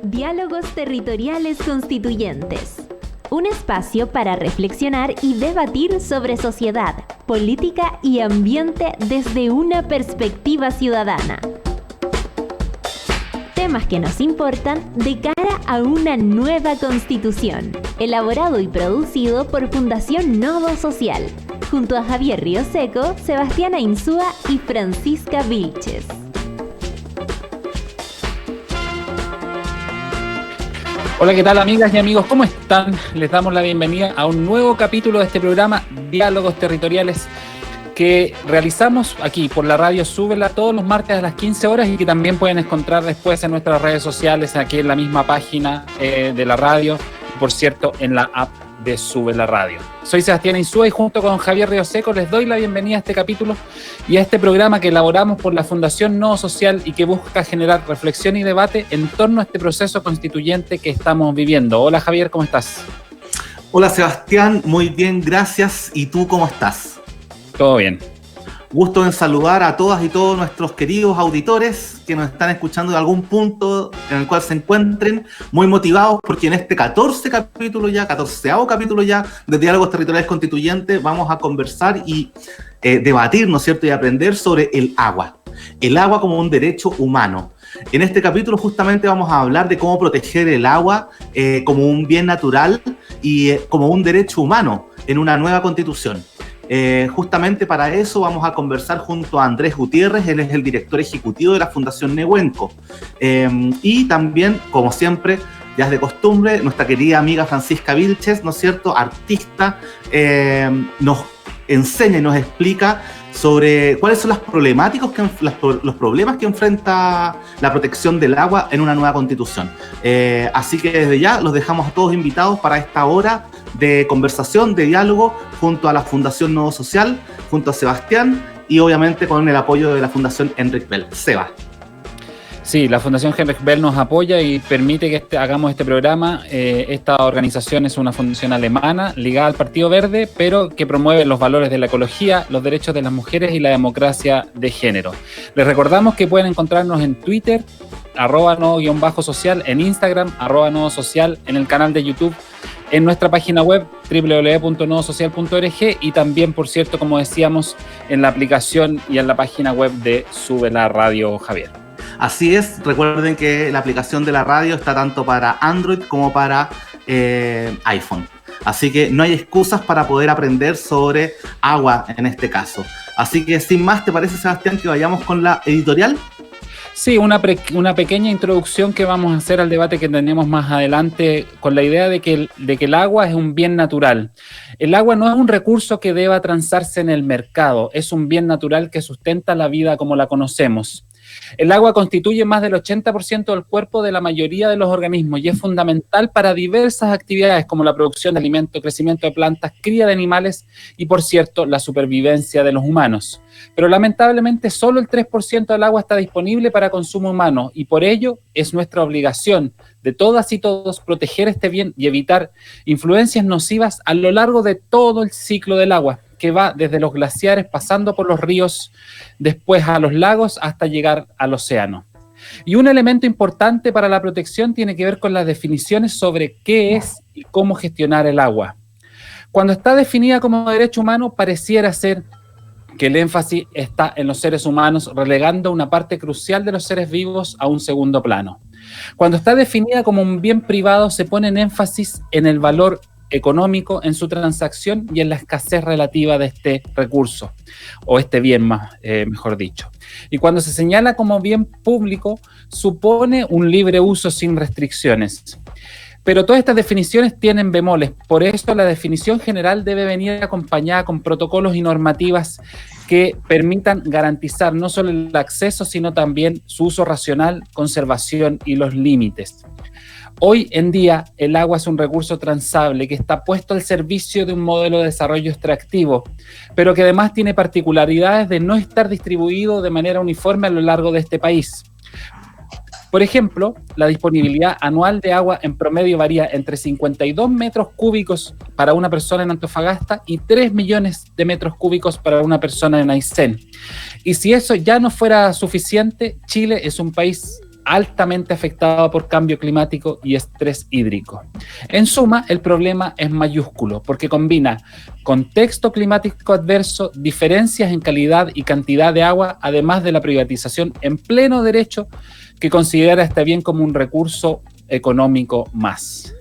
Diálogos Territoriales Constituyentes. Un espacio para reflexionar y debatir sobre sociedad, política y ambiente desde una perspectiva ciudadana. Temas que nos importan de cara a una nueva constitución. Elaborado y producido por Fundación Nodo Social, junto a Javier Rioseco, Sebastiana Insúa y Francisca Vilches. Hola, ¿qué tal, amigas y amigos? ¿Cómo están? Les damos la bienvenida a un nuevo capítulo de este programa Diálogos Territoriales que realizamos aquí por la radio Súbela todos los martes a las 15 horas y que también pueden encontrar después en nuestras redes sociales, aquí en la misma página de la radio, por cierto, en la app de Súbela Radio. Soy Sebastián Insúa y junto con Javier Rioseco les doy la bienvenida a este capítulo y a este programa que elaboramos por la Fundación Nodo Social y que busca generar reflexión y debate en torno a este proceso constituyente que estamos viviendo. Hola, Javier, ¿cómo estás? Hola, Sebastián, muy bien, gracias. ¿Y tú cómo estás? Todo bien. Gusto en saludar a todas y todos nuestros queridos auditores que nos están escuchando de algún punto en el cual se encuentren, muy motivados porque en este 14º capítulo ya de Diálogos Territoriales Constituyentes vamos a conversar y debatir, ¿no es cierto?, y aprender sobre el agua como un derecho humano. En este capítulo justamente vamos a hablar de cómo proteger el agua como un bien natural y como un derecho humano en una nueva constitución. Justamente para eso vamos a conversar junto a Andrés Gutiérrez, él es el director ejecutivo de la Fundación Nehuenco. Y también, como siempre, ya es de costumbre, nuestra querida amiga Francisca Vilches, ¿no es cierto?, artista, nos enseña y nos explica sobre cuáles son los problemas que enfrenta la protección del agua en una nueva constitución. Así que desde ya los dejamos a todos invitados para esta hora de conversación, de diálogo, junto a la Fundación Nodo Social, junto a Sebastián y obviamente con el apoyo de la Fundación Henrik Bell. Seba. Sí, la Fundación Henrik Bell nos apoya y permite que hagamos este programa. Esta organización es una fundación alemana ligada al Partido Verde, pero que promueve los valores de la ecología, los derechos de las mujeres y la democracia de género. Les recordamos que pueden encontrarnos en Twitter, @nodo_social, en Instagram, @nodosocial, en el canal de YouTube, en nuestra página web www.nodosocial.org y también, por cierto, como decíamos, en la aplicación y en la página web de Súbela Radio, Javier. Así es, recuerden que la aplicación de la radio está tanto para Android como para iPhone. Así que no hay excusas para poder aprender sobre agua en este caso. Así que sin más, ¿te parece, Sebastián, que vayamos con la editorial? Sí, una pequeña introducción que vamos a hacer al debate que tenemos más adelante con la idea de que el agua es un bien natural. El agua no es un recurso que deba transarse en el mercado, es un bien natural que sustenta la vida como la conocemos. El agua constituye más del 80% del cuerpo de la mayoría de los organismos y es fundamental para diversas actividades como la producción de alimentos, crecimiento de plantas, cría de animales y, por cierto, la supervivencia de los humanos. Pero lamentablemente solo el 3% del agua está disponible para consumo humano y por ello es nuestra obligación de todas y todos proteger este bien y evitar influencias nocivas a lo largo de todo el ciclo del agua, que va desde los glaciares pasando por los ríos, después a los lagos hasta llegar al océano. Y un elemento importante para la protección tiene que ver con las definiciones sobre qué es y cómo gestionar el agua. Cuando está definida como derecho humano, pareciera ser que el énfasis está en los seres humanos, relegando una parte crucial de los seres vivos a un segundo plano. Cuando está definida como un bien privado, se pone en énfasis en el valor económico en su transacción y en la escasez relativa de este recurso, o este bien mejor dicho. Y cuando se señala como bien público, supone un libre uso sin restricciones. Pero todas estas definiciones tienen bemoles, por eso la definición general debe venir acompañada con protocolos y normativas que permitan garantizar no solo el acceso, sino también su uso racional, conservación y los límites. Hoy en día, el agua es un recurso transable que está puesto al servicio de un modelo de desarrollo extractivo, pero que además tiene particularidades de no estar distribuido de manera uniforme a lo largo de este país. Por ejemplo, la disponibilidad anual de agua en promedio varía entre 52 metros cúbicos para una persona en Antofagasta y 3 millones de metros cúbicos para una persona en Aysén. Y si eso ya no fuera suficiente, Chile es un país altamente afectado por cambio climático y estrés hídrico. En suma, el problema es mayúsculo porque combina contexto climático adverso, diferencias en calidad y cantidad de agua, además de la privatización en pleno derecho que considera este bien como un recurso económico más.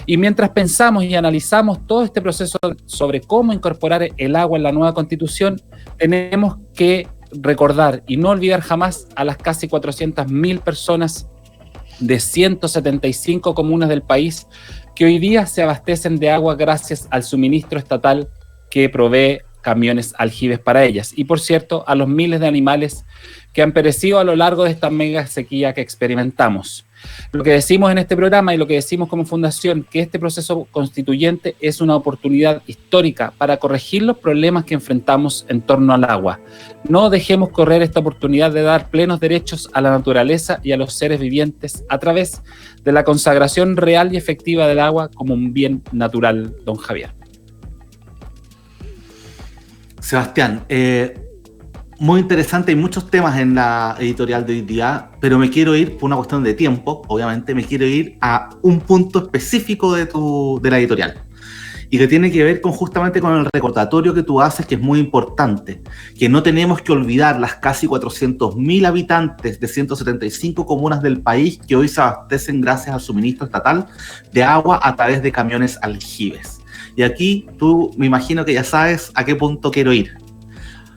Y mientras pensamos y analizamos todo este proceso sobre cómo incorporar el agua en la nueva Constitución, tenemos que recordar y no olvidar jamás a las casi 400.000 personas de 175 comunas del país que hoy día se abastecen de agua gracias al suministro estatal que provee camiones aljibes para ellas. Y por cierto, a los miles de animales que han perecido a lo largo de esta mega sequía que experimentamos. Lo que decimos en este programa y lo que decimos como fundación, que este proceso constituyente es una oportunidad histórica para corregir los problemas que enfrentamos en torno al agua. No dejemos correr esta oportunidad de dar plenos derechos a la naturaleza y a los seres vivientes a través de la consagración real y efectiva del agua como un bien natural, don Javier. Sebastián, muy interesante, hay muchos temas en la editorial de hoy día, pero me quiero ir, por una cuestión de tiempo, obviamente, me quiero ir a un punto específico de la editorial, y que tiene que ver justamente con el recordatorio que tú haces, que es muy importante, que no tenemos que olvidar las casi 400.000 habitantes de 175 comunas del país que hoy se abastecen gracias al suministro estatal de agua a través de camiones aljibes. Y aquí tú me imagino que ya sabes a qué punto quiero ir.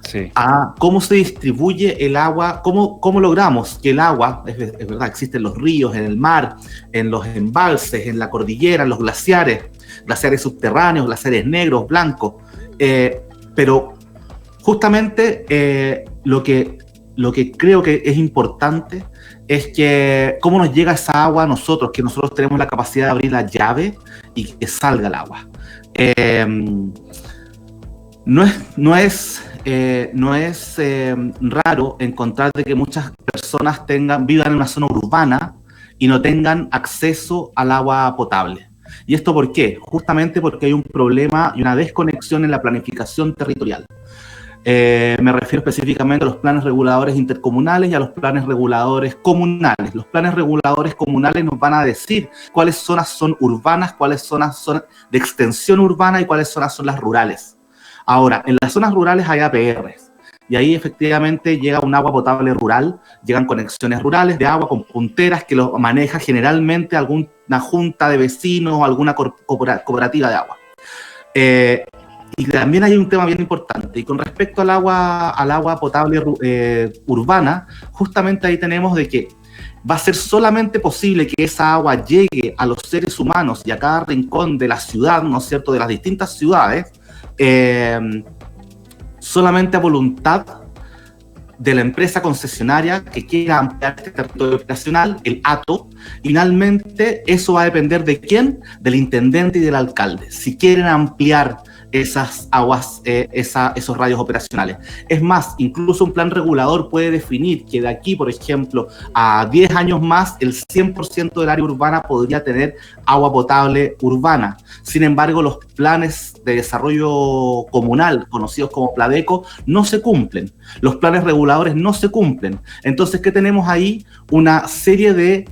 Sí. A cómo se distribuye el agua, cómo logramos que el agua, es verdad, existen los ríos, en el mar, en los embalses, en la cordillera, en los glaciares subterráneos, glaciares negros, blancos, pero justamente lo que creo que es importante es que cómo nos llega esa agua a nosotros, que nosotros tenemos la capacidad de abrir la llave y que salga el agua. No es raro encontrar de que muchas personas vivan en una zona urbana y no tengan acceso al agua potable. ¿Y esto por qué? Justamente porque hay un problema y una desconexión en la planificación territorial. Me refiero específicamente a los planes reguladores intercomunales y a los planes reguladores comunales. Los planes reguladores comunales nos van a decir cuáles zonas son urbanas, cuáles zonas son de extensión urbana y cuáles zonas son las rurales. Ahora, en las zonas rurales hay APRs, y ahí efectivamente llega un agua potable rural, llegan conexiones rurales de agua con punteras que lo maneja generalmente alguna junta de vecinos o alguna cooperativa de agua. Y también hay un tema bien importante, y con respecto al agua potable urbana, justamente ahí tenemos de que va a ser solamente posible que esa agua llegue a los seres humanos y a cada rincón de la ciudad, ¿no es cierto?, de las distintas ciudades, solamente a voluntad de la empresa concesionaria que quiera ampliar este territorio operacional, el ATO. Finalmente, eso va a depender de quién, del intendente y del alcalde, si quieren ampliar esas aguas, esos radios operacionales. Es más, incluso un plan regulador puede definir que de aquí, por ejemplo, a 10 años más, el 100% del área urbana podría tener agua potable urbana. Sin embargo, los planes de desarrollo comunal, conocidos como PLADECO, no se cumplen. Los planes reguladores no se cumplen. Entonces, ¿qué tenemos ahí? Una serie de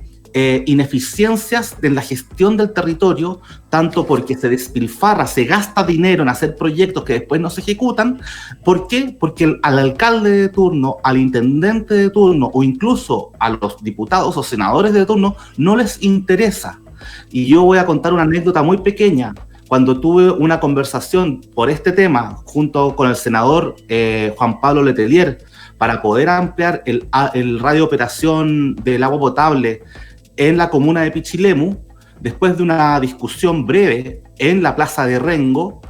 ineficiencias en la gestión del territorio, tanto porque se despilfarra, se gasta dinero en hacer proyectos que después no se ejecutan. ¿Por qué? Porque al alcalde de turno, al intendente de turno o incluso a los diputados o senadores de turno no les interesa. Y yo voy a contar una anécdota muy pequeña. Cuando tuve una conversación por este tema junto con el senador Juan Pablo Letelier para poder ampliar el radio de operación del agua potable en la comuna de Pichilemu, después de una discusión breve en la plaza de Rengo,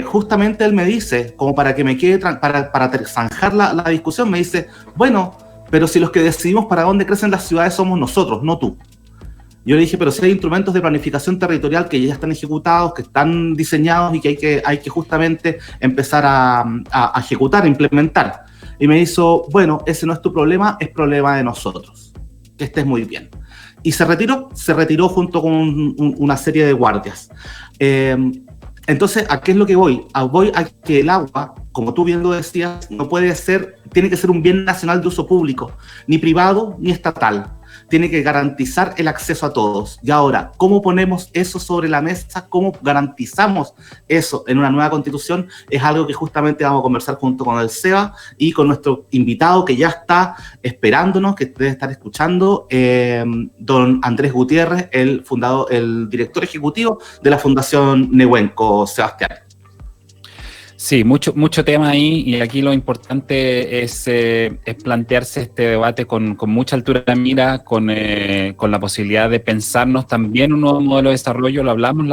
justamente él me dice, como para que me quede, para zanjar la discusión, me dice, bueno, pero si los que decidimos para dónde crecen las ciudades somos nosotros, no tú. Yo le dije, pero si hay instrumentos de planificación territorial que ya están ejecutados, que están diseñados y que hay que justamente empezar a ejecutar, a implementar. Y me hizo, bueno, ese no es tu problema, es problema de nosotros. Que estés muy bien. Y se retiró junto con una serie de guardias. Entonces, ¿a qué es lo que voy? Voy a que el agua, como tú bien lo decías, no puede ser, tiene que ser un bien nacional de uso público, ni privado ni estatal. tiene que garantizar el acceso a todos. Y ahora, ¿cómo ponemos eso sobre la mesa? ¿Cómo garantizamos eso en una nueva constitución? Es algo que justamente vamos a conversar junto con el SEBA y con nuestro invitado que ya está esperándonos, que debe estar escuchando, don Andrés Gutiérrez, el director ejecutivo de la Fundación Nehuenco, Sebastián. Sí, mucho tema ahí, y aquí lo importante es plantearse este debate con mucha altura de mira, con la posibilidad de pensarnos también un nuevo modelo de desarrollo. Lo hablamos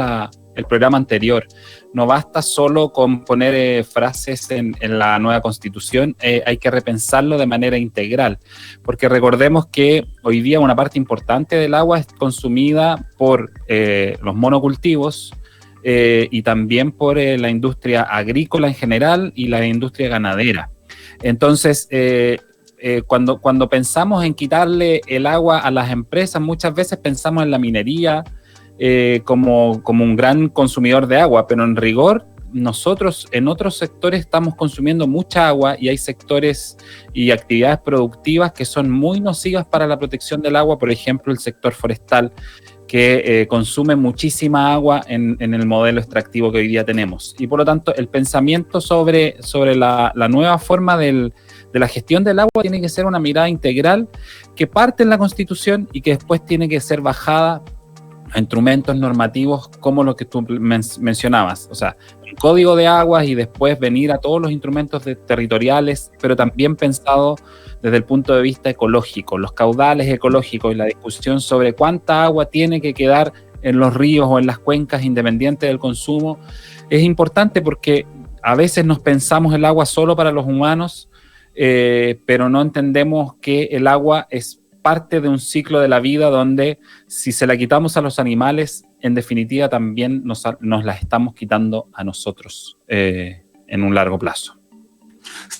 el programa anterior. No basta solo con poner frases en la nueva Constitución, hay que repensarlo de manera integral, porque recordemos que hoy día una parte importante del agua es consumida por los monocultivos, y también por la industria agrícola en general y la industria ganadera. Entonces, cuando pensamos en quitarle el agua a las empresas, muchas veces pensamos en la minería como un gran consumidor de agua, pero en rigor nosotros en otros sectores estamos consumiendo mucha agua, y hay sectores y actividades productivas que son muy nocivas para la protección del agua, por ejemplo el sector forestal, que consume muchísima agua en el modelo extractivo que hoy día tenemos. Y por lo tanto, el pensamiento sobre la nueva forma de la gestión del agua tiene que ser una mirada integral que parte en la Constitución y que después tiene que ser bajada a instrumentos normativos como lo que tú mencionabas. O sea, un código de aguas y después venir a todos los instrumentos territoriales, pero también pensado desde el punto de vista ecológico, los caudales ecológicos y la discusión sobre cuánta agua tiene que quedar en los ríos o en las cuencas independiente del consumo, es importante porque a veces nos pensamos el agua solo para los humanos, pero no entendemos que el agua es parte de un ciclo de la vida donde si se la quitamos a los animales, en definitiva también nos la estamos quitando a nosotros en un largo plazo.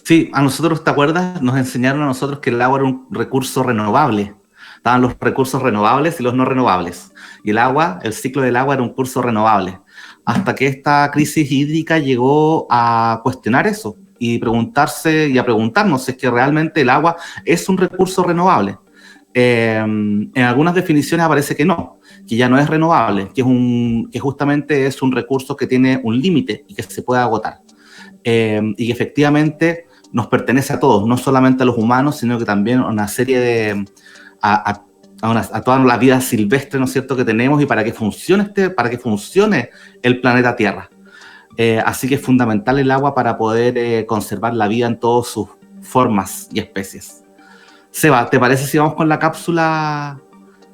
Sí, a nosotros, ¿te acuerdas? Nos enseñaron a nosotros que el agua era un recurso renovable. Estaban los recursos renovables y los no renovables. Y el agua, el ciclo del agua era un curso renovable. Hasta que esta crisis hídrica llegó a cuestionar eso y preguntarse y a preguntarnos si es que realmente el agua es un recurso renovable. En algunas definiciones aparece que no, que ya no es renovable, que justamente es un recurso que tiene un límite y que se puede agotar. Y que efectivamente nos pertenece a todos, no solamente a los humanos, sino que también a una serie de a toda la vida silvestre, ¿no es cierto?, que tenemos, y para que funcione el planeta Tierra. Así que es fundamental el agua para poder conservar la vida en todas sus formas y especies. Seba, ¿te parece si vamos con la cápsula?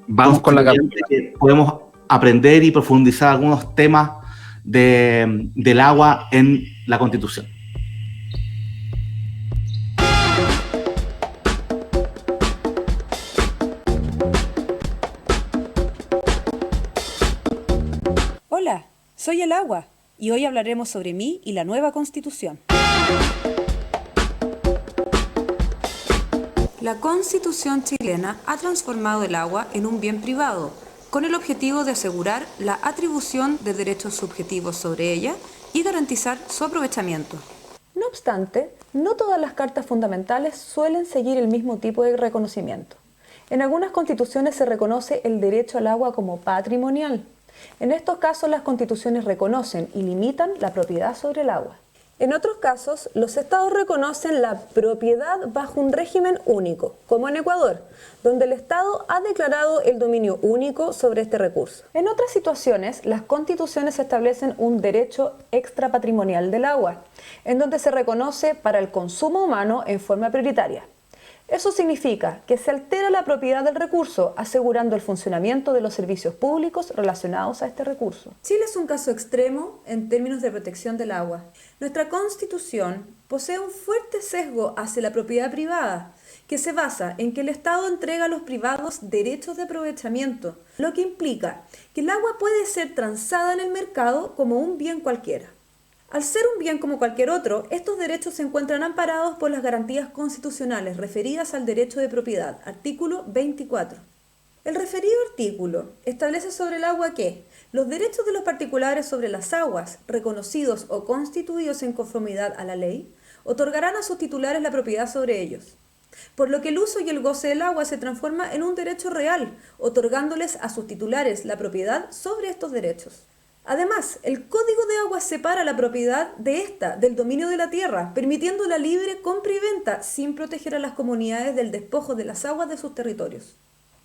Vamos con la cápsula. Que podemos aprender y profundizar algunos temas del agua en la Constitución. Hola, soy el agua y hoy hablaremos sobre mí y la nueva Constitución. La Constitución chilena ha transformado el agua en un bien privado, con el objetivo de asegurar la atribución de derechos subjetivos sobre ella y garantizar su aprovechamiento. No obstante, no todas las cartas fundamentales suelen seguir el mismo tipo de reconocimiento. En algunas constituciones se reconoce el derecho al agua como patrimonial. En estos casos, las constituciones reconocen y limitan la propiedad sobre el agua. En otros casos, los estados reconocen la propiedad bajo un régimen único, como en Ecuador, donde el estado ha declarado el dominio único sobre este recurso. En otras situaciones, las constituciones establecen un derecho extrapatrimonial del agua, en donde se reconoce para el consumo humano en forma prioritaria. Eso significa que se altera la propiedad del recurso, asegurando el funcionamiento de los servicios públicos relacionados a este recurso. Chile es un caso extremo en términos de protección del agua. Nuestra Constitución posee un fuerte sesgo hacia la propiedad privada, que se basa en que el Estado entrega a los privados derechos de aprovechamiento, lo que implica que el agua puede ser transada en el mercado como un bien cualquiera. Al ser un bien como cualquier otro, estos derechos se encuentran amparados por las garantías constitucionales referidas al derecho de propiedad, artículo 24. El referido artículo establece sobre el agua que los derechos de los particulares sobre las aguas, reconocidos o constituidos en conformidad a la ley, otorgarán a sus titulares la propiedad sobre ellos. por lo que el uso y el goce del agua se transforma en un derecho real, otorgándoles a sus titulares la propiedad sobre estos derechos. Además, el Código de Aguas separa la propiedad de esta del dominio de la tierra, permitiendo la libre compra y venta sin proteger a las comunidades del despojo de las aguas de sus territorios.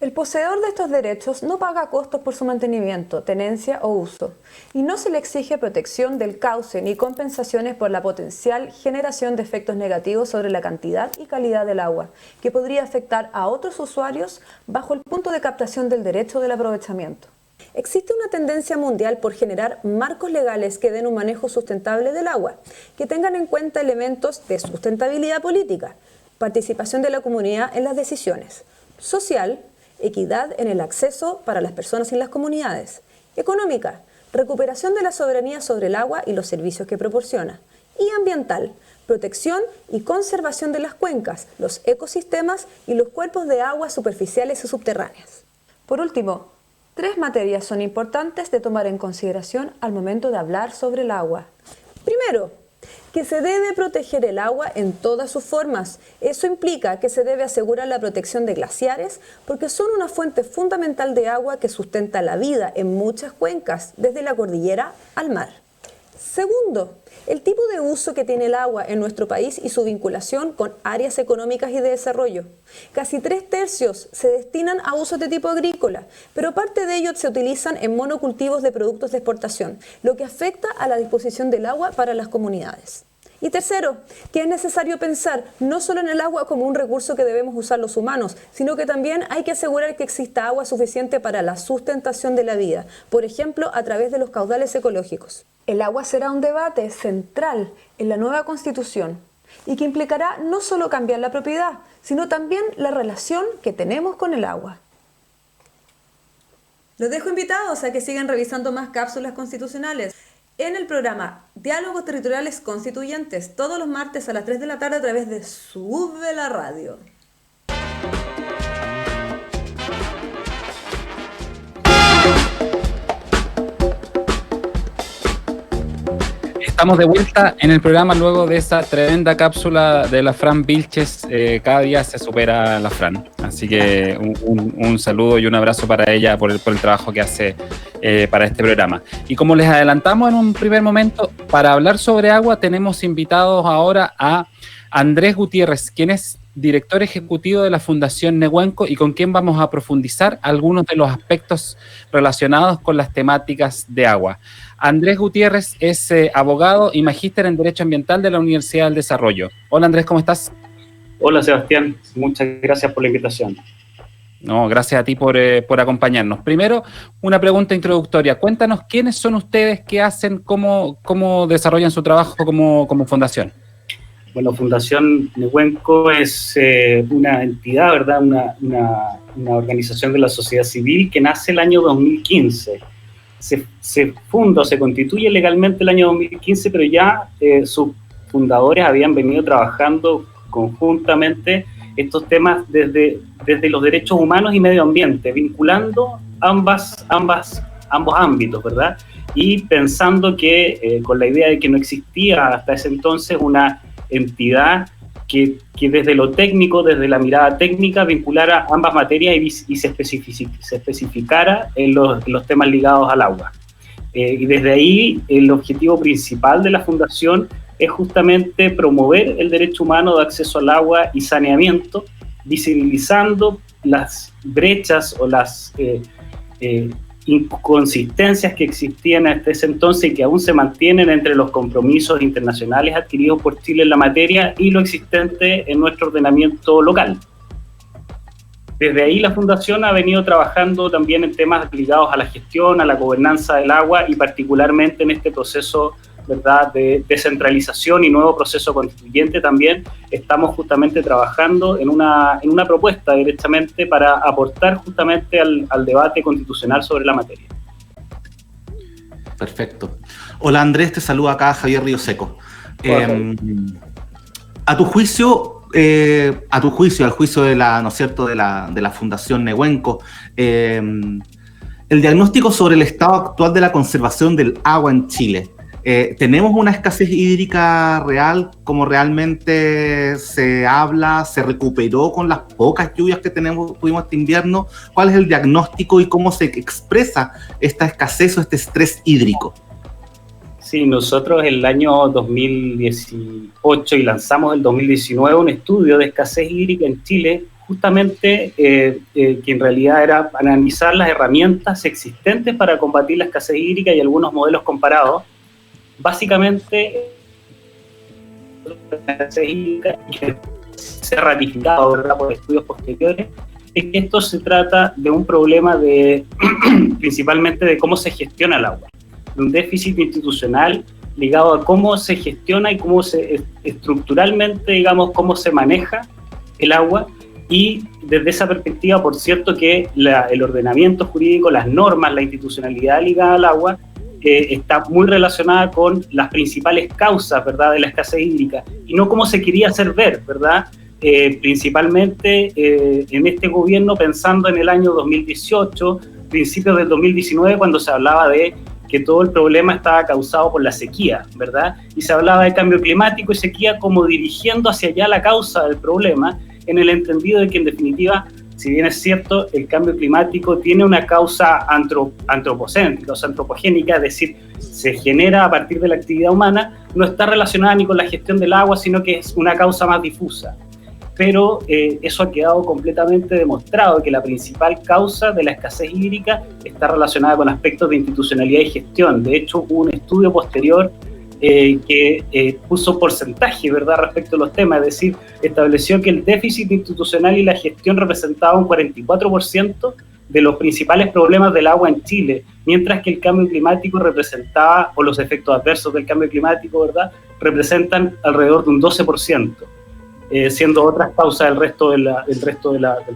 El poseedor de estos derechos no paga costos por su mantenimiento, tenencia o uso, y no se le exige protección del cauce ni compensaciones por la potencial generación de efectos negativos sobre la cantidad y calidad del agua, que podría afectar a otros usuarios bajo el punto de captación del derecho del aprovechamiento. Existe una tendencia mundial por generar marcos legales que den un manejo sustentable del agua, que tengan en cuenta elementos de sustentabilidad política, participación de la comunidad en las decisiones, social, equidad en el acceso para las personas y las comunidades, económica, recuperación de la soberanía sobre el agua y los servicios que proporciona, y ambiental, protección y conservación de las cuencas, los ecosistemas y los cuerpos de agua superficiales y subterráneas. Por último, 3 materias son importantes de tomar en consideración al momento de hablar sobre el agua. Primero, que se debe proteger el agua en todas sus formas. Eso implica que se debe asegurar la protección de glaciares porque son una fuente fundamental de agua que sustenta la vida en muchas cuencas, desde la cordillera al mar. Segundo, el tipo de uso que tiene el agua en nuestro país y su vinculación con áreas económicas y de desarrollo. Casi 3/3 se destinan a usos de tipo agrícola, pero parte de ellos se utilizan en monocultivos de productos de exportación, lo que afecta a la disposición del agua para las comunidades. Y tercero, que es necesario pensar no solo en el agua como un recurso que debemos usar los humanos, sino que también hay que asegurar que exista agua suficiente para la sustentación de la vida, por ejemplo, a través de los caudales ecológicos. El agua será un debate central en la nueva Constitución y que implicará no solo cambiar la propiedad, sino también la relación que tenemos con el agua. Los dejo invitados a que sigan revisando más cápsulas constitucionales en el programa Diálogos Territoriales Constituyentes, todos los martes a las 3 de la tarde a través de Sube la Radio. Estamos de vuelta en el programa luego de esa tremenda cápsula de la Fran Vilches. Cada día se supera la Fran. Así que un saludo y un abrazo para ella por el trabajo que hace para este programa. Y como les adelantamos en un primer momento, para hablar sobre agua tenemos invitados ahora a Andrés Gutiérrez, quien es director ejecutivo de la Fundación Nehuenco y con quien vamos a profundizar algunos de los aspectos relacionados con las temáticas de agua. Andrés Gutiérrez es abogado y magíster en Derecho Ambiental de la Universidad del Desarrollo. Hola Andrés, ¿cómo estás? Hola Sebastián, muchas gracias por la invitación. No, gracias a ti por acompañarnos. Primero, una pregunta introductoria. Cuéntanos quiénes son ustedes, qué hacen, cómo desarrollan su trabajo como fundación. Bueno, Fundación Nehuenco es una entidad, ¿verdad? Una organización de la sociedad civil que nace el año 2015. Se funda o se constituye legalmente el año 2015, pero ya sus fundadores habían venido trabajando conjuntamente estos temas desde los derechos humanos y medio ambiente, vinculando ambos ámbitos, ¿verdad? Y pensando que con la idea de que no existía hasta ese entonces una entidad que desde lo técnico, desde la mirada técnica, vinculara ambas materias y se especificara en los temas ligados al agua. Y desde ahí el objetivo principal de la Fundación es justamente promover el derecho humano de acceso al agua y saneamiento, visibilizando las brechas o las inconsistencias que existían hasta ese entonces y que aún se mantienen entre los compromisos internacionales adquiridos por Chile en la materia y lo existente en nuestro ordenamiento local. Desde ahí la Fundación ha venido trabajando también en temas ligados a la gestión, a la gobernanza del agua y particularmente en este proceso, ¿verdad?, de descentralización y nuevo proceso constituyente. También estamos justamente trabajando en una propuesta directamente para aportar justamente al debate constitucional sobre la materia. Perfecto. Hola Andrés, te saluda acá Javier Río Seco. A tu juicio, al juicio de la, ¿no es cierto?, de la Fundación Nehuenco, el diagnóstico sobre el estado actual de la conservación del agua en Chile, ¿Tenemos una escasez hídrica real como realmente se habla, se recuperó con las pocas lluvias que tuvimos este invierno? ¿Cuál es el diagnóstico y cómo se expresa esta escasez o este estrés hídrico? Sí, nosotros el año 2018 y lanzamos el 2019 un estudio de escasez hídrica en Chile, justamente que en realidad era analizar las herramientas existentes para combatir la escasez hídrica y algunos modelos comparados. Básicamente, la escasez hídrica, que se ha ratificado, ¿verdad?, por estudios posteriores, es que esto se trata de un problema principalmente de cómo se gestiona el agua, de un déficit institucional ligado a cómo se gestiona y cómo estructuralmente, digamos, cómo se maneja el agua. Y desde esa perspectiva, por cierto, que el ordenamiento jurídico, las normas, la institucionalidad ligada al agua está muy relacionada con las principales causas, ¿verdad?, de la escasez hídrica, y no como se quería hacer ver, ¿verdad? Principalmente en este gobierno, pensando en el año 2018, principios del 2019, cuando se hablaba de que todo el problema estaba causado por la sequía, ¿verdad? Y se hablaba de cambio climático y sequía como dirigiendo hacia allá la causa del problema, en el entendido de que, en definitiva, si bien es cierto, el cambio climático tiene una causa antropocéntrica, o sea, antropogénica, es decir, se genera a partir de la actividad humana, no está relacionada ni con la gestión del agua, sino que es una causa más difusa. Pero eso ha quedado completamente demostrado, que la principal causa de la escasez hídrica está relacionada con aspectos de institucionalidad y gestión. De hecho, hubo un estudio posterior que puso porcentaje, ¿verdad?, respecto a los temas, es decir, estableció que el déficit institucional y la gestión representaba un 44% de los principales problemas del agua en Chile, mientras que el cambio climático representaba, o los efectos adversos del cambio climático, ¿verdad?, representan alrededor de un 12%. Siendo otras causas del resto del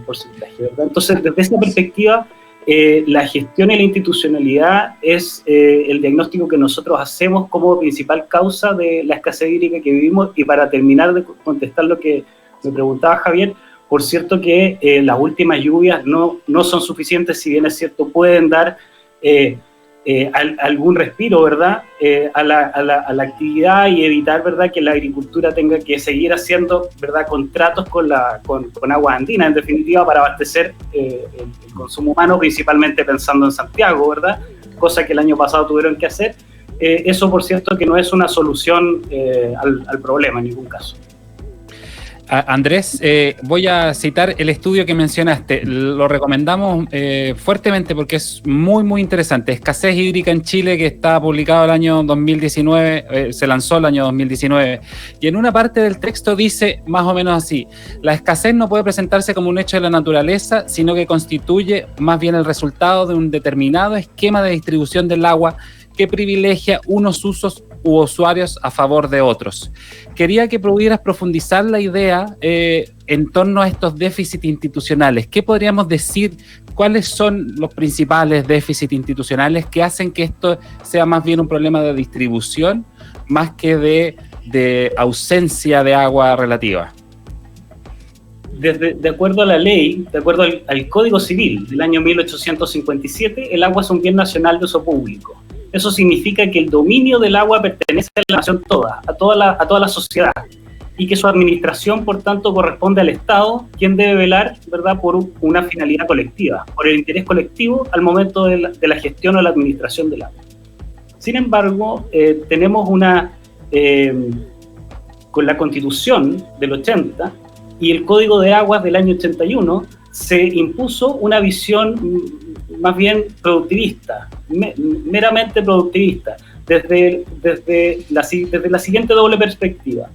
porcentaje, ¿verdad? Entonces, desde esa perspectiva, la gestión y la institucionalidad es el diagnóstico que nosotros hacemos como principal causa de la escasez hídrica que vivimos. Y para terminar de contestar lo que me preguntaba Javier, por cierto que las últimas lluvias no son suficientes, si bien es cierto, pueden dar algún respiro, ¿verdad?, a la actividad y evitar, ¿verdad?, que la agricultura tenga que seguir haciendo, ¿verdad?, contratos con aguas andinas, en definitiva, para abastecer el consumo humano, principalmente pensando en Santiago, ¿verdad?, cosa que el año pasado tuvieron que hacer. Eso, por cierto, que no es una solución al problema en ningún caso. Andrés, voy a citar el estudio que mencionaste. Lo recomendamos fuertemente porque es muy, muy interesante. Escasez hídrica en Chile, que está publicado el año 2019, se lanzó el año 2019. Y en una parte del texto dice más o menos así: la escasez no puede presentarse como un hecho de la naturaleza, sino que constituye más bien el resultado de un determinado esquema de distribución del agua que privilegia unos usos u usuarios a favor de otros. Quería que pudieras profundizar la idea en torno a estos déficits institucionales. ¿Qué podríamos decir? ¿Cuáles son los principales déficits institucionales que hacen que esto sea más bien un problema de distribución más que de ausencia de agua relativa? De acuerdo a la ley, de acuerdo al Código Civil del año 1857, el agua es un bien nacional de uso público. Eso significa que el dominio del agua pertenece a la nación toda, a toda la sociedad, y que su administración, por tanto, corresponde al Estado, quien debe velar, ¿verdad?, por una finalidad colectiva, por el interés colectivo al momento de la gestión o la administración del agua. Sin embargo, tenemos con la Constitución del 80 y el Código de Aguas del año 81, se impuso una visión más bien productivista, meramente productivista, desde la siguiente doble perspectiva.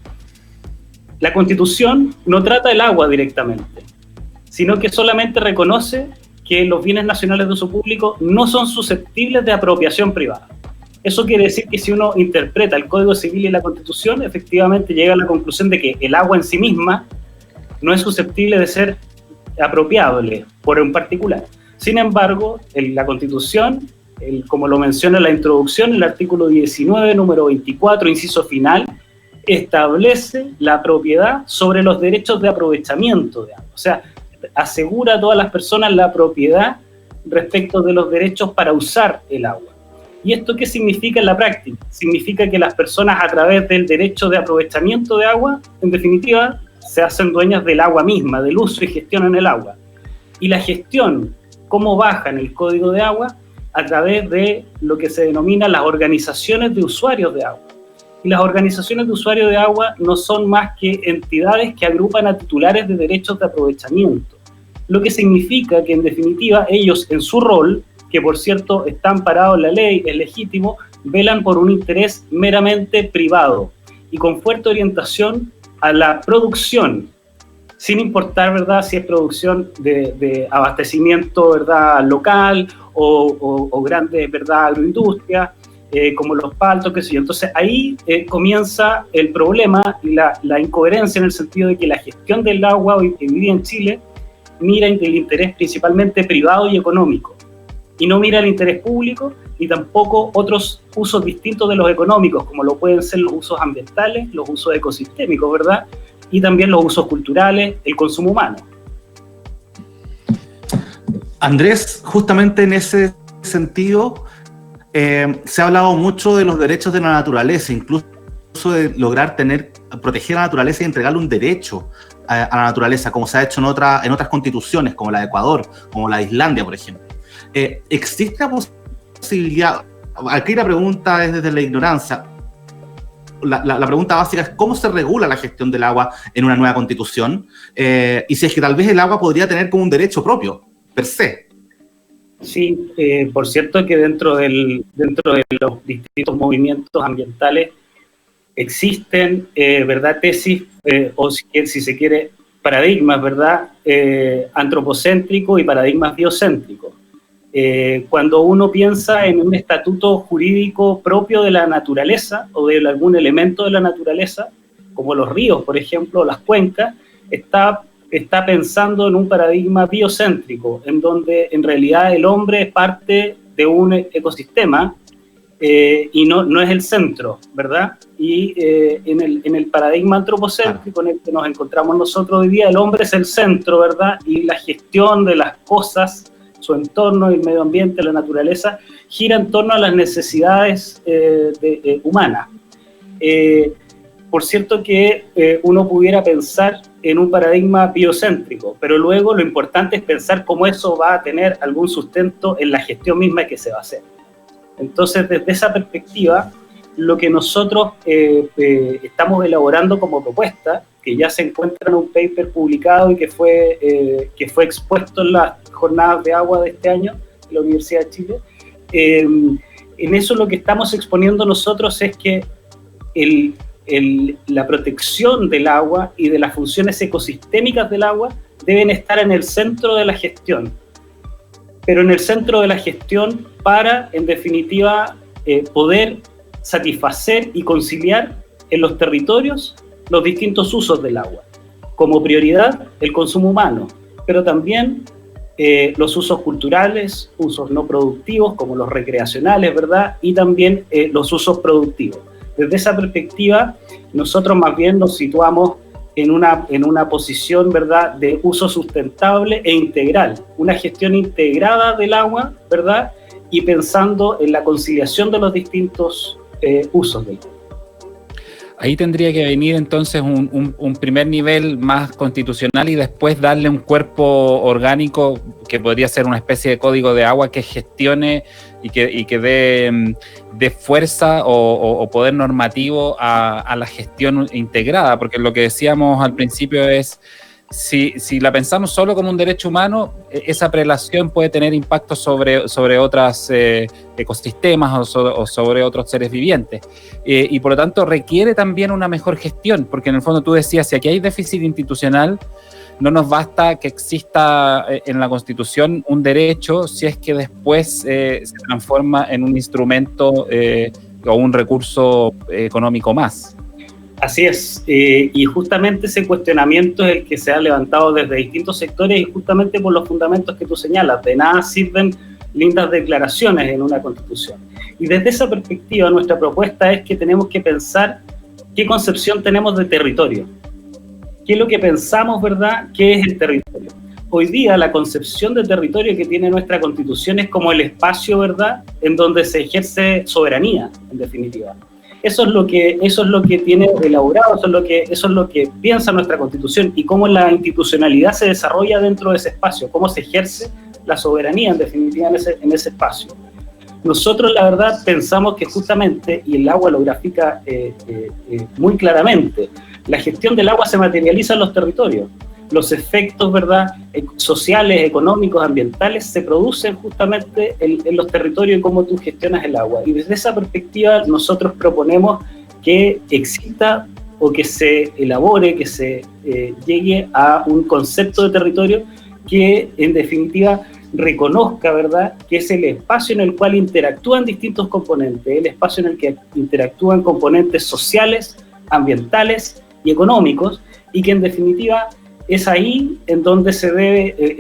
La Constitución no trata el agua directamente, sino que solamente reconoce que los bienes nacionales de uso público no son susceptibles de apropiación privada. Eso quiere decir que si uno interpreta el Código Civil y la Constitución, efectivamente llega a la conclusión de que el agua en sí misma no es susceptible de ser apropiable por un particular. Sin embargo, en la Constitución, como lo menciona la introducción, el artículo 19, número 24, inciso final, establece la propiedad sobre los derechos de aprovechamiento de agua. O sea, asegura a todas las personas la propiedad respecto de los derechos para usar el agua. ¿Y esto qué significa en la práctica? Significa que las personas, a través del derecho de aprovechamiento de agua, en definitiva, se hacen dueñas del agua misma, del uso y gestión en el agua. Y la gestión, ¿cómo baja en el Código de Agua? A través de lo que se denomina las organizaciones de usuarios de agua. Y las organizaciones de usuarios de agua no son más que entidades que agrupan a titulares de derechos de aprovechamiento. Lo que significa que, en definitiva, ellos, en su rol, que por cierto está amparado en la ley, es legítimo, velan por un interés meramente privado y con fuerte orientación a la producción, sin importar, ¿verdad?, si es producción de abastecimiento, ¿verdad?, local o grandes, ¿verdad?, agroindustrias, como los paltos, qué sé yo. Entonces ahí comienza el problema y la incoherencia, en el sentido de que la gestión del agua hoy día en Chile mira el interés principalmente privado y económico, y no mira el interés público, ni tampoco otros usos distintos de los económicos, como lo pueden ser los usos ambientales, los usos ecosistémicos, ¿verdad?, y también los usos culturales, el consumo humano. Andrés, justamente en ese sentido, se ha hablado mucho de los derechos de la naturaleza, incluso de lograr proteger a la naturaleza y entregarle un derecho a la naturaleza, como se ha hecho en otras constituciones, como la de Ecuador, como la de Islandia, por ejemplo. ¿Existe la posibilidad? Aquí la pregunta es desde la ignorancia. La pregunta básica es ¿cómo se regula la gestión del agua en una nueva constitución? Y si es que tal vez el agua podría tener como un derecho propio, per se. Sí, por cierto que dentro de los distintos movimientos ambientales existen, ¿verdad?, tesis, o si se quiere, paradigmas, ¿verdad?, antropocéntricos y paradigmas biocéntricos. Cuando uno piensa en un estatuto jurídico propio de la naturaleza o de algún elemento de la naturaleza, como los ríos, por ejemplo, o las cuencas, está pensando en un paradigma biocéntrico, en donde en realidad el hombre es parte de un ecosistema y no es el centro, ¿verdad? Y en el paradigma antropocéntrico en el que nos encontramos nosotros hoy día, el hombre es el centro, ¿verdad? Y la gestión de las cosas, su entorno, el medio ambiente, la naturaleza, gira en torno a las necesidades humanas. Por cierto que uno pudiera pensar en un paradigma biocéntrico, pero luego lo importante es pensar cómo eso va a tener algún sustento en la gestión misma que se va a hacer. Entonces, desde esa perspectiva, lo que nosotros estamos elaborando como propuesta, que ya se encuentra en un paper publicado y que fue expuesto en las jornadas de agua de este año de la Universidad de Chile, en eso lo que estamos exponiendo nosotros es que la protección del agua y de las funciones ecosistémicas del agua deben estar en el centro de la gestión, pero en el centro de la gestión para, en definitiva, poder satisfacer y conciliar en los territorios los distintos usos del agua. Como prioridad, el consumo humano, pero también los usos culturales, usos no productivos, como los recreacionales, ¿verdad? Y también los usos productivos. Desde esa perspectiva, nosotros más bien nos situamos en una posición, ¿verdad?, de uso sustentable e integral, una gestión integrada del agua, ¿verdad?, y pensando en la conciliación de los distintos usos del agua. Ahí tendría que venir entonces un primer nivel más constitucional y después darle un cuerpo orgánico que podría ser una especie de código de agua que gestione y que dé fuerza o poder normativo a la gestión integrada, porque lo que decíamos al principio es, si la pensamos solo como un derecho humano, esa prelación puede tener impacto sobre otros ecosistemas o sobre otros seres vivientes. Y por lo tanto requiere también una mejor gestión, porque en el fondo tú decías, si aquí hay déficit institucional, no nos basta que exista en la Constitución un derecho si es que después se transforma en un instrumento o un recurso económico más. Así es, y justamente ese cuestionamiento es el que se ha levantado desde distintos sectores y justamente por los fundamentos que tú señalas. De nada sirven lindas declaraciones en una Constitución. Y desde esa perspectiva nuestra propuesta es que tenemos que pensar qué concepción tenemos de territorio. ¿Qué es lo que pensamos, verdad? ¿Qué es el territorio? hoy día la concepción de territorio que tiene nuestra Constitución es como el espacio, ¿verdad?, en donde se ejerce soberanía, en definitiva. Eso es lo que tiene elaborado, eso es lo que piensa nuestra Constitución, y cómo la institucionalidad se desarrolla dentro de ese espacio, cómo se ejerce la soberanía, en definitiva, en ese espacio. Nosotros, la verdad, pensamos que justamente, y el agua lo grafica muy claramente, la gestión del agua se materializa en los territorios. Los efectos, ¿verdad?, sociales, económicos, ambientales, se producen justamente en los territorios y cómo tú gestionas el agua. Y desde esa perspectiva nosotros proponemos que exista o que se elabore, que se llegue a un concepto de territorio que, en definitiva, reconozca, ¿verdad?, que es el espacio en el cual interactúan distintos componentes, el espacio en el que interactúan componentes sociales, ambientales y económicos, y que en definitiva es ahí en donde se debe,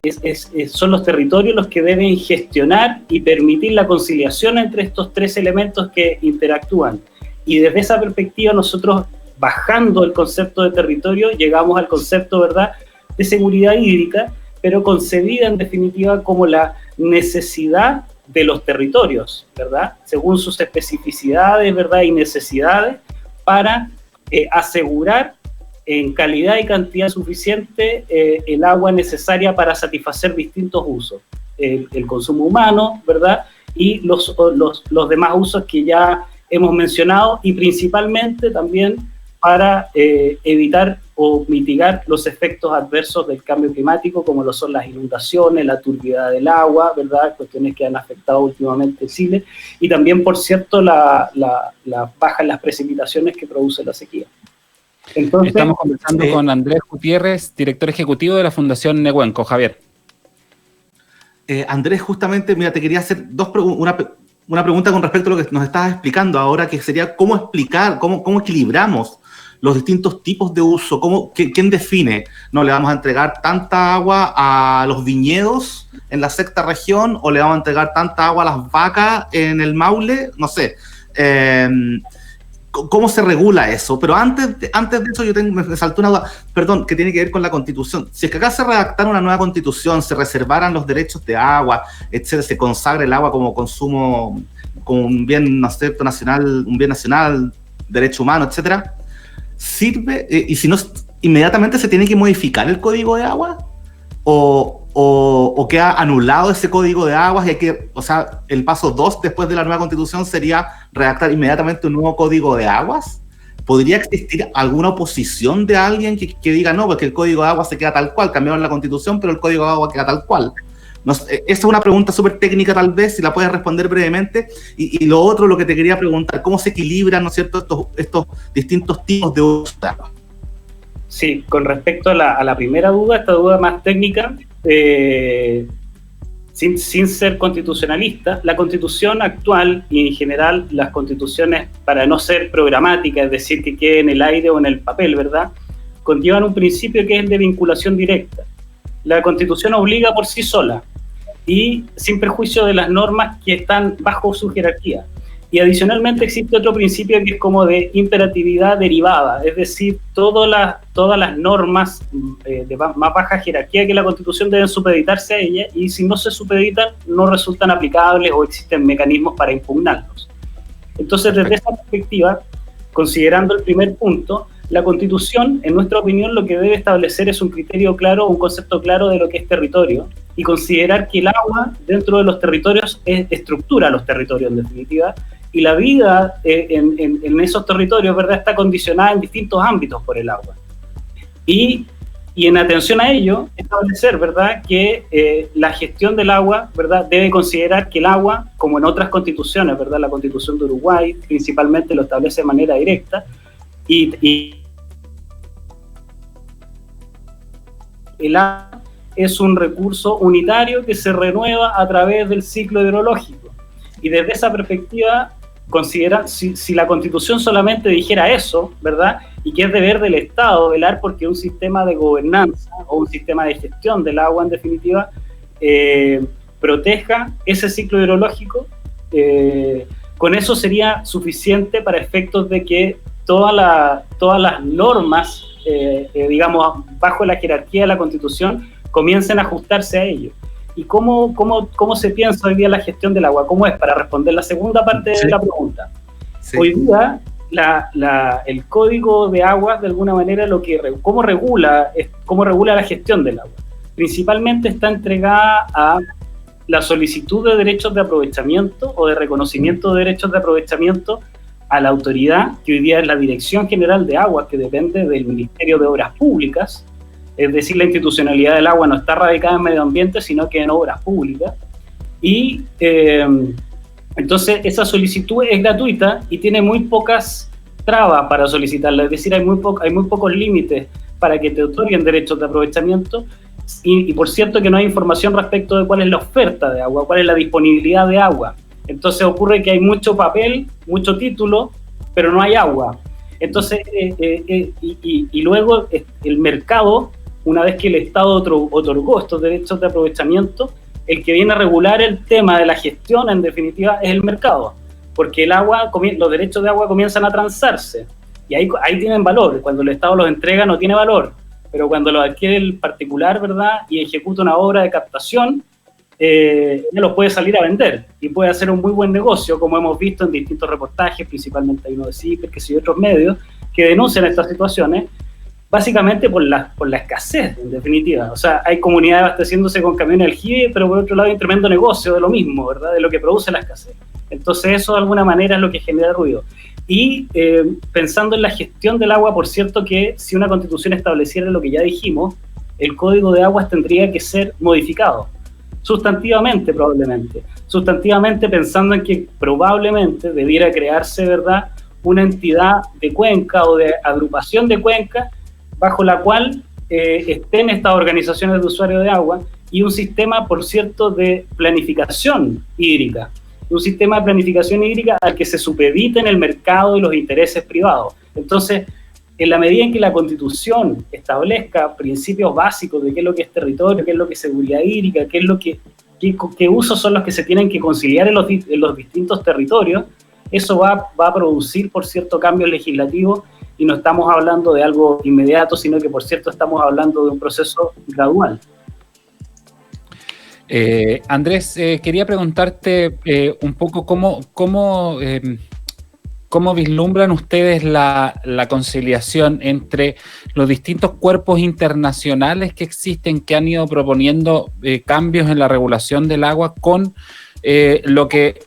son los territorios los que deben gestionar y permitir la conciliación entre estos tres elementos que interactúan. Y desde esa perspectiva nosotros, bajando el concepto de territorio, llegamos al concepto, ¿verdad?, de seguridad hídrica, pero concebida en definitiva como la necesidad de los territorios, ¿verdad?, según sus especificidades, ¿verdad?, y necesidades, para asegurar en calidad y cantidad suficiente el agua necesaria para satisfacer distintos usos, el consumo humano, ¿verdad?, y los demás usos que ya hemos mencionado, y principalmente también para evitar o mitigar los efectos adversos del cambio climático, como lo son las inundaciones, la turbidez del agua, ¿verdad?, cuestiones que han afectado últimamente Chile, y también, por cierto, la baja en las precipitaciones que produce la sequía. Entonces, estamos conversando con Andrés Gutiérrez, director ejecutivo de la Fundación Nehuenco. Javier. Andrés, justamente, mira, te quería hacer una pregunta con respecto a lo que nos estabas explicando ahora, que sería cómo explicar, cómo equilibramos los distintos tipos de uso, ¿quién define? ¿No le vamos a entregar tanta agua a los viñedos en la sexta región o le vamos a entregar tanta agua a las vacas en el Maule? No sé. ¿Cómo se regula eso? Pero antes de eso me saltó una duda, perdón, que tiene que ver con la Constitución. Si es que acá se redactara una nueva Constitución, se reservaran los derechos de agua, etcétera, se consagra el agua como consumo, como un bien, ¿no es cierto?, nacional, un bien nacional, derecho humano, etcétera, ¿sirve? Y si no, ¿inmediatamente se tiene que modificar el código de agua? ¿O queda anulado ese código de aguas? O sea, el paso 2 después de la nueva Constitución sería redactar inmediatamente un nuevo código de aguas. ¿Podría existir alguna oposición de alguien que diga no, porque el código de aguas se queda tal cual, cambiaron la Constitución, pero el código de agua queda tal cual? No sé, esa es una pregunta súper técnica, tal vez, si la puedes responder brevemente. Y lo otro, lo que te quería preguntar, ¿cómo se equilibran, ¿no es cierto?, estos distintos tipos de uso de agua? Sí, con respecto a la primera duda, esta duda más técnica, sin ser constitucionalista, la Constitución actual y en general las constituciones, para no ser programáticas, es decir, que quede en el aire o en el papel, ¿verdad?, conllevan un principio que es el de vinculación directa. La Constitución obliga por sí sola y sin perjuicio de las normas que están bajo su jerarquía. Y adicionalmente existe otro principio que es como de imperatividad derivada, es decir, todas las normas de más baja jerarquía que la Constitución deben supeditarse a ella, y si no se supeditan no resultan aplicables o existen mecanismos para impugnarlos. Entonces, desde esa perspectiva, considerando el primer punto, la Constitución, en nuestra opinión, lo que debe establecer es un criterio claro, un concepto claro de lo que es territorio, y considerar que el agua dentro de los territorios estructura los territorios, en definitiva, y la vida en esos territorios, ¿verdad?, está condicionada en distintos ámbitos por el agua. Y en atención a ello, establecer, ¿verdad?, que la gestión del agua, ¿verdad?, debe considerar que el agua, como en otras constituciones, ¿verdad?, la Constitución de Uruguay principalmente lo establece de manera directa, y el agua es un recurso unitario que se renueva a través del ciclo hidrológico. Y desde esa perspectiva, considera, si la Constitución solamente dijera eso, ¿verdad?, y que es deber del Estado velar porque un sistema de gobernanza o un sistema de gestión del agua, en definitiva, proteja ese ciclo hidrológico, con eso sería suficiente para efectos de que todas las normas, digamos, bajo la jerarquía de la Constitución, comiencen a ajustarse a ello. ¿Y cómo se piensa hoy día la gestión del agua? ¿Cómo es? Para responder la segunda parte de la pregunta. Sí. Hoy día, el Código de Aguas, de alguna manera, cómo regula la gestión del agua. Principalmente está entregada a la solicitud de derechos de aprovechamiento o de reconocimiento de derechos de aprovechamiento a la autoridad, que hoy día es la Dirección General de Aguas, que depende del Ministerio de Obras Públicas. Es decir, la institucionalidad del agua no está radicada en medio ambiente, sino que en obras públicas. Y entonces esa solicitud es gratuita y tiene muy pocas trabas para solicitarla, es decir, hay muy pocos límites para que te otorguen derechos de aprovechamiento. Y por cierto que no hay información respecto de cuál es la oferta de agua, cuál es la disponibilidad de agua. Entonces ocurre que hay mucho papel, mucho título, pero no hay agua. Entonces, y luego el mercado, una vez que el Estado otorgó estos derechos de aprovechamiento, el que viene a regular el tema de la gestión, en definitiva, es el mercado. Porque los derechos de agua comienzan a transarse. Y ahí tienen valor. Cuando el Estado los entrega no tiene valor. Pero cuando lo adquiere el particular, ¿verdad?, y ejecuta una obra de captación, ya los puede salir a vender y puede hacer un muy buen negocio, como hemos visto en distintos reportajes, principalmente hay uno de CIPER, que sí, otros medios, que denuncian estas situaciones, básicamente por la escasez, en definitiva. O sea, hay comunidades abasteciéndose con camiones de aljibe, pero por otro lado hay un tremendo negocio de lo mismo, ¿verdad?, de lo que produce la escasez. Entonces eso de alguna manera es lo que genera ruido. Y pensando en la gestión del agua, por cierto que si una constitución estableciera lo que ya dijimos, el Código de Aguas tendría que ser modificado, sustantivamente probablemente. Sustantivamente pensando en que probablemente debiera crearse, ¿verdad?, una entidad de cuenca o de agrupación de cuenca bajo la cual estén estas organizaciones de usuarios de agua y un sistema, por cierto, de planificación hídrica. Un sistema de planificación hídrica al que se supediten el mercado y los intereses privados. Entonces, en la medida en que la Constitución establezca principios básicos de qué es lo que es territorio, qué es lo que es seguridad hídrica, qué usos son los que se tienen que conciliar en los distintos territorios, eso va a producir, por cierto, cambios legislativos, y no estamos hablando de algo inmediato, sino que, por cierto, estamos hablando de un proceso gradual. Andrés, quería preguntarte un poco cómo vislumbran ustedes la conciliación entre los distintos cuerpos internacionales que existen, que han ido proponiendo cambios en la regulación del agua, con lo que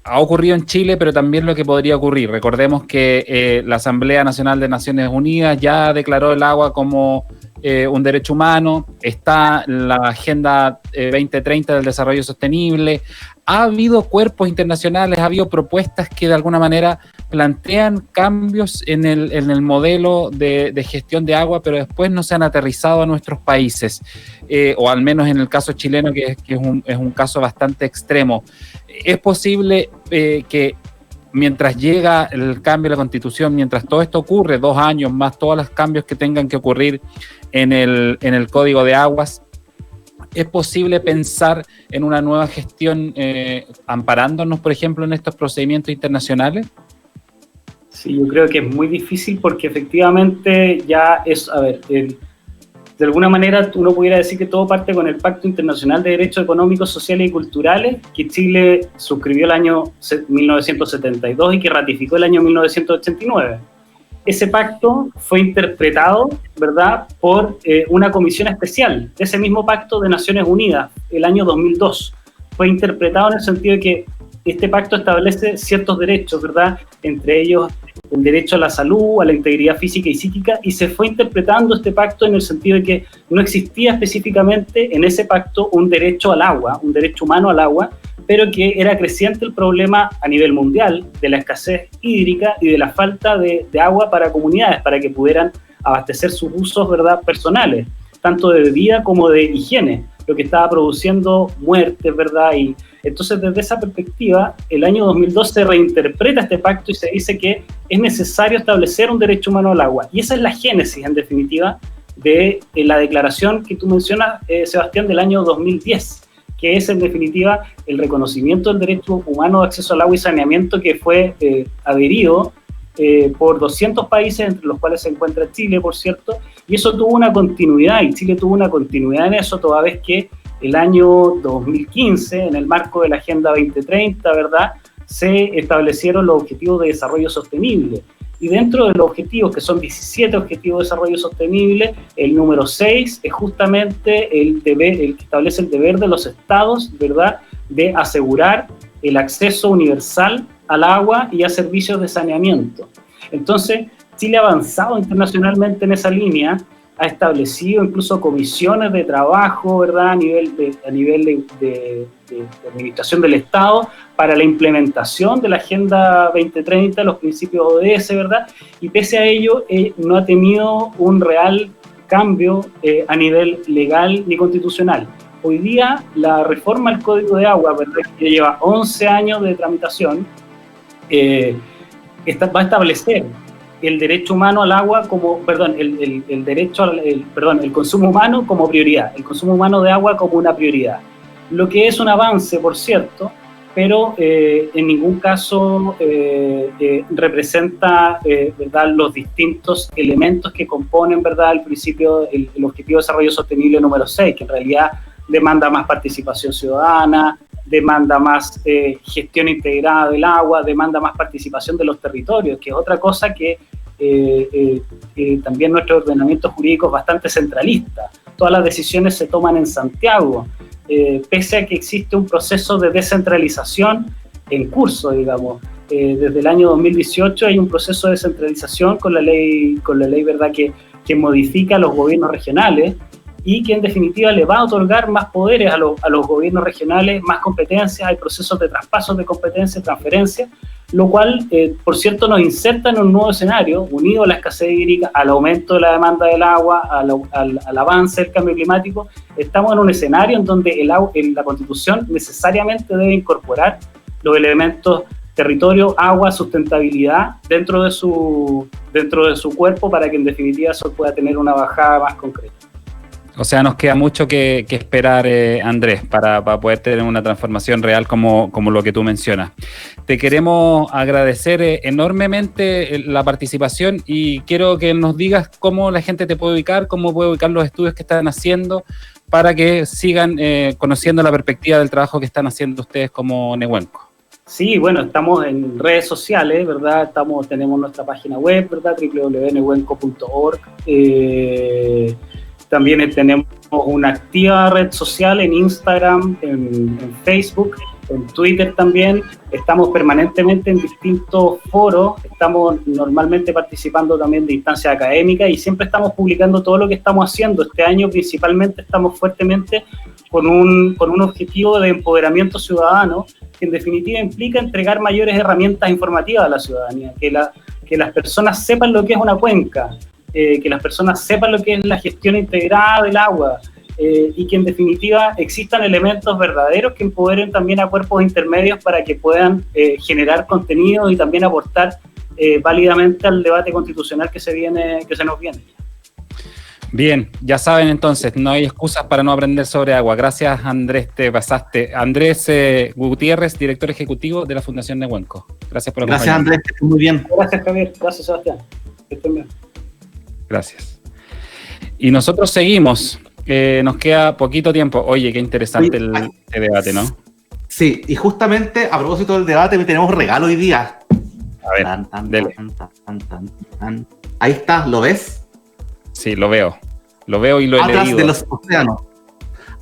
ha ocurrido en Chile, pero también lo que podría ocurrir. Recordemos que la Asamblea Nacional de Naciones Unidas ya declaró el agua como un derecho humano, está la Agenda 2030 del Desarrollo Sostenible. Ha habido cuerpos internacionales, ha habido propuestas que de alguna manera plantean cambios en el modelo de gestión de agua, pero después no se han aterrizado a nuestros países, o al menos en el caso chileno, que es un caso bastante extremo. ¿Es posible que mientras llega el cambio de la Constitución, mientras todo esto ocurre, 2 años más todos los cambios que tengan que ocurrir en el Código de Aguas, es posible pensar en una nueva gestión amparándonos, por ejemplo, en estos procedimientos internacionales? Sí, yo creo que es muy difícil porque efectivamente ya es, de alguna manera uno pudiera decir que todo parte con el Pacto Internacional de Derechos Económicos, Sociales y Culturales, que Chile suscribió el año 1972 y que ratificó el año 1989. Ese pacto fue interpretado, ¿verdad?, por una comisión especial de ese mismo pacto de Naciones Unidas, el año 2002. Fue interpretado en el sentido de que este pacto establece ciertos derechos, ¿verdad?, entre ellos el derecho a la salud, a la integridad física y psíquica, y se fue interpretando este pacto en el sentido de que no existía específicamente en ese pacto un derecho al agua, un derecho humano al agua, pero que era creciente el problema a nivel mundial de la escasez hídrica y de la falta de agua para comunidades, para que pudieran abastecer sus usos, ¿verdad?, personales, tanto de bebida como de higiene, lo que estaba produciendo muertes, ¿verdad? Y entonces, desde esa perspectiva, el año 2002 se reinterpreta este pacto y se dice que es necesario establecer un derecho humano al agua. Y esa es la génesis, en definitiva, de la declaración que tú mencionas, Sebastián, del año 2010, que es, en definitiva, el reconocimiento del derecho humano de acceso al agua y saneamiento, que fue adherido por 200 países, entre los cuales se encuentra Chile, por cierto, y eso tuvo una continuidad, y Chile tuvo una continuidad en eso, toda vez que el año 2015, en el marco de la Agenda 2030, ¿verdad?, se establecieron los Objetivos de Desarrollo Sostenible. Y dentro de los objetivos, que son 17 Objetivos de Desarrollo Sostenible, el número 6 es justamente el que establece el deber de los estados, ¿verdad?, de asegurar el acceso universal al agua y a servicios de saneamiento. Entonces, Chile ha avanzado internacionalmente en esa línea, ha establecido incluso comisiones de trabajo, ¿verdad?, a nivel de administración del Estado para la implementación de la Agenda 2030, los principios ODS, ¿verdad? Y pese a ello, no ha tenido un real cambio a nivel legal ni constitucional. Hoy día, la reforma al Código de Agua, ¿verdad?, que lleva 11 años de tramitación, va a establecer el derecho humano al agua como, el consumo humano como prioridad, el consumo humano de agua como una prioridad. Lo que es un avance, por cierto, pero en ningún caso representa, ¿verdad?, los distintos elementos que componen, ¿verdad?, el principio, el Objetivo de Desarrollo Sostenible número 6, que en realidad demanda más participación ciudadana, demanda más gestión integrada del agua, demanda más participación de los territorios, que es otra cosa que también nuestro ordenamiento jurídico es bastante centralista. Todas las decisiones se toman en Santiago, pese a que existe un proceso de descentralización en curso, digamos. Desde el año 2018 hay un proceso de descentralización con la ley, ¿verdad?, que modifica los gobiernos regionales, y que en definitiva le va a otorgar más poderes a los gobiernos regionales, más competencias, hay procesos de traspasos de competencias, transferencias, lo cual, por cierto, nos inserta en un nuevo escenario, unido a la escasez hídrica, al aumento de la demanda del agua, al avance del cambio climático. Estamos en un escenario en donde la Constitución necesariamente debe incorporar los elementos territorio, agua, sustentabilidad dentro de su cuerpo, para que en definitiva eso pueda tener una bajada más concreta. O sea, nos queda mucho que esperar, Andrés, para poder tener una transformación real como lo que tú mencionas. Te queremos agradecer enormemente la participación, y quiero que nos digas cómo la gente te puede ubicar, cómo puede ubicar los estudios que están haciendo, para que sigan conociendo la perspectiva del trabajo que están haciendo ustedes como Nehuenco. Sí, bueno, estamos en redes sociales, ¿verdad? Tenemos nuestra página web, ¿verdad?, www.nehuenco.org. También tenemos una activa red social en Instagram, en Facebook, en Twitter también. Estamos permanentemente en distintos foros, estamos normalmente participando también de instancias académicas, y siempre estamos publicando todo lo que estamos haciendo. Este año principalmente estamos fuertemente con un objetivo de empoderamiento ciudadano, que en definitiva implica entregar mayores herramientas informativas a la ciudadanía, que las personas sepan lo que es una cuenca, que las personas sepan lo que es la gestión integrada del agua, y que en definitiva existan elementos verdaderos que empoderen también a cuerpos intermedios para que puedan generar contenido y también aportar válidamente al debate constitucional que se nos viene. Bien, ya saben entonces, no hay excusas para no aprender sobre agua. Gracias, Andrés, te pasaste. Andrés Gutiérrez, director ejecutivo de la Fundación Nehuenco. Gracias por acompañarnos. Gracias, Andrés, que estés muy bien. Gracias, Javier. Gracias, Sebastián. Que estén bien. Gracias. Y nosotros seguimos. Nos queda poquito tiempo. Oye, qué interesante este debate, ¿no? Sí, y justamente a propósito del debate, tenemos regalo hoy día. A ver, dele. Ahí está, ¿lo ves? Sí, lo veo. Lo veo y lo he leído. Atlas de los Océanos.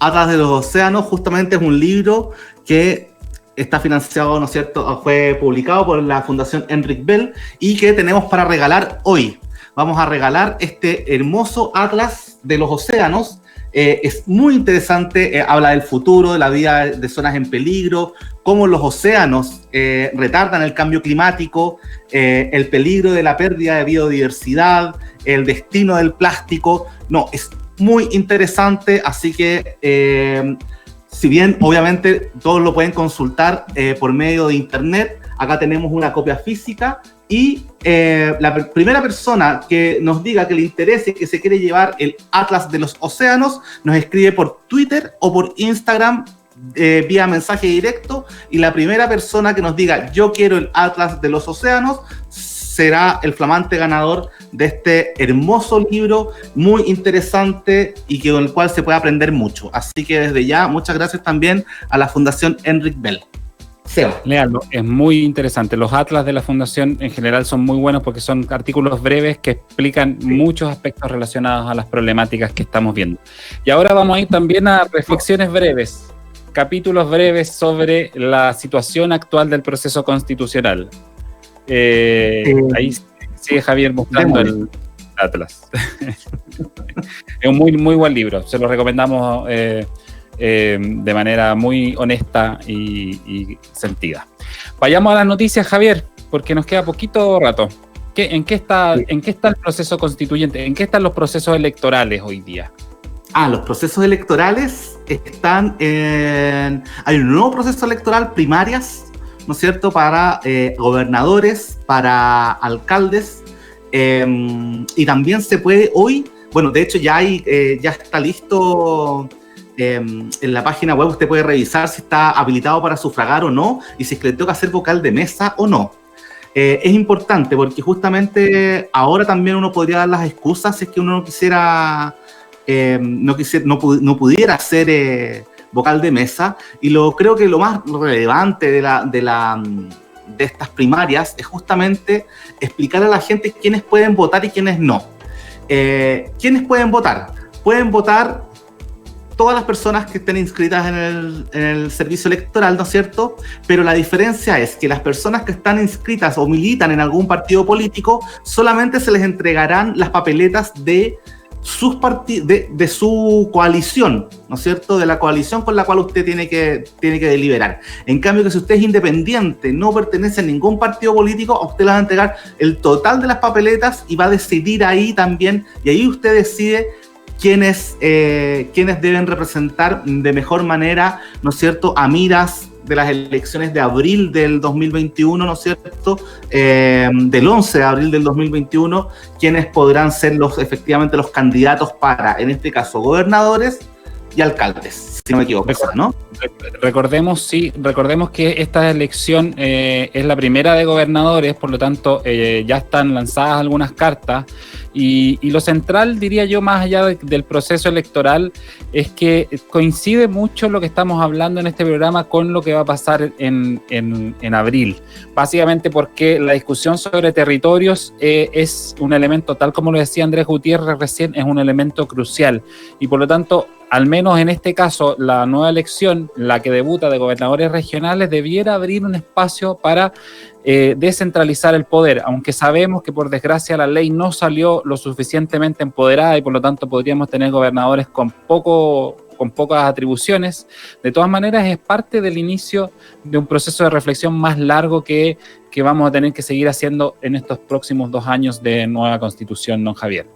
Atlas de los Océanos justamente es un libro que está financiado, ¿no es cierto? Fue publicado por la Fundación Enric Bell, y que tenemos para regalar hoy. Vamos a regalar este hermoso Atlas de los Océanos. Es muy interesante, habla del futuro, de la vida de zonas en peligro, cómo los océanos retardan el cambio climático, el peligro de la pérdida de biodiversidad, el destino del plástico. No, es muy interesante, así que si bien obviamente todos lo pueden consultar por medio de internet, acá tenemos una copia física. Y la primera persona que nos diga que le interese, que se quiere llevar el Atlas de los Océanos, nos escribe por Twitter o por Instagram vía mensaje directo, y la primera persona que nos diga yo quiero el Atlas de los Océanos, será el flamante ganador de este hermoso libro, muy interesante y con el cual se puede aprender mucho. Así que desde ya, muchas gracias también a la Fundación Enric Bell. Seba. Léalo, es muy interesante. Los atlas de la Fundación en general son muy buenos porque son artículos breves que explican muchos aspectos relacionados a las problemáticas que estamos viendo. Y ahora vamos a ir también a reflexiones breves, capítulos breves sobre la situación actual del proceso constitucional. Ahí sigue Javier mostrando el atlas. Es un muy, muy buen libro, se lo recomendamos de manera muy honesta y sentida. Vayamos a las noticias, Javier, porque nos queda poquito rato. ¿En qué está el proceso constituyente? ¿En qué están los procesos electorales hoy día? Los procesos electorales están en... Hay un nuevo proceso electoral, primarias, ¿no es cierto?, para gobernadores, para alcaldes, y también se puede hoy, bueno, de hecho ya está listo... en la página web usted puede revisar si está habilitado para sufragar o no y si es que le toca hacer vocal de mesa o no. Es importante porque justamente ahora también uno podría dar las excusas si es que uno no pudiera ser vocal de mesa, y creo que lo más relevante de estas primarias es justamente explicar a la gente quiénes pueden votar y quiénes no. ¿Quiénes pueden votar? Pueden votar todas las personas que estén inscritas en el servicio electoral, ¿no es cierto? Pero la diferencia es que las personas que están inscritas o militan en algún partido político solamente se les entregarán las papeletas de su coalición, ¿no es cierto? De la coalición con la cual usted tiene que deliberar. En cambio, que si usted es independiente, no pertenece a ningún partido político, a usted le va a entregar el total de las papeletas y va a decidir ahí también, y ahí usted decide quiénes deben representar de mejor manera, ¿no es cierto?, a miras de las elecciones de abril del 2021, ¿no es cierto?, del 11 de abril del 2021, quiénes podrán ser efectivamente los candidatos para, en este caso, gobernadores y alcaldes, si no me equivoco, ¿no? Recordemos que esta elección es la primera de gobernadores, por lo tanto ya están lanzadas algunas cartas, y lo central, diría yo, más allá del proceso electoral, es que coincide mucho lo que estamos hablando en este programa con lo que va a pasar en abril, básicamente porque la discusión sobre territorios es un elemento, tal como lo decía Andrés Gutiérrez recién, es un elemento crucial, y por lo tanto, al menos en este caso, la nueva elección, la que debuta de gobernadores regionales, debiera abrir un espacio para descentralizar el poder, aunque sabemos que por desgracia la ley no salió lo suficientemente empoderada y por lo tanto podríamos tener gobernadores con pocas atribuciones. De todas maneras, es parte del inicio de un proceso de reflexión más largo que vamos a tener que seguir haciendo en estos próximos 2 años de nueva constitución, don Javier.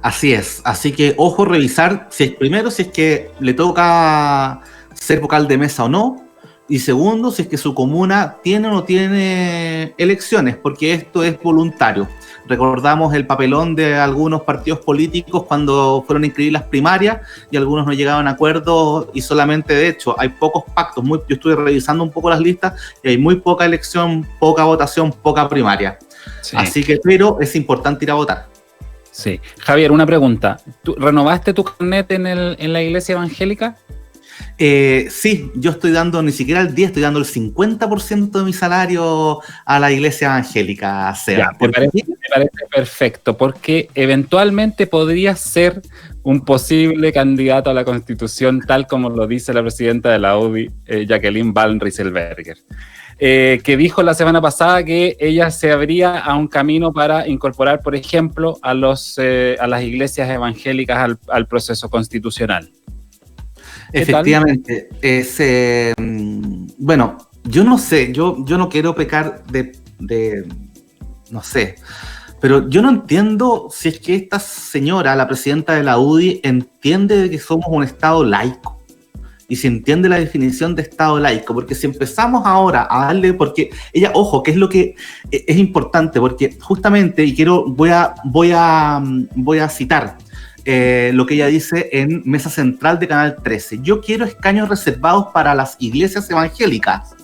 Así es, así que ojo, revisar si es que le toca ser vocal de mesa o no, y segundo, si es que su comuna tiene o no tiene elecciones, porque esto es voluntario. Recordamos el papelón de algunos partidos políticos cuando fueron a inscribir las primarias y algunos no llegaban a acuerdos, y solamente, de hecho, hay pocos pactos. Yo estuve revisando un poco las listas y hay muy poca elección, poca votación, poca primaria. Sí. Así que, pero es importante ir a votar. Sí. Javier, una pregunta. ¿Tú renovaste tu carnet en la iglesia evangélica? Sí, yo estoy dando ni siquiera el 10, estoy dando el 50% de mi salario a la iglesia evangélica, Seba. Me parece perfecto, porque eventualmente podría ser un posible candidato a la Constitución, tal como lo dice la presidenta de la UDI, Jacqueline Van Rieselberger, que dijo la semana pasada que ella se abría a un camino para incorporar, por ejemplo, a las iglesias evangélicas al proceso constitucional. Efectivamente, bueno, yo no sé, yo no quiero pecar de no sé, pero yo no entiendo si es que esta señora, la presidenta de la UDI, entiende de que somos un Estado laico y si entiende la definición de Estado laico, porque si empezamos ahora a darle, porque ella, ojo, que es lo que es importante, porque justamente, y voy a citar lo que ella dice en Mesa Central de Canal 13. Yo quiero escaños reservados para las iglesias evangélicas.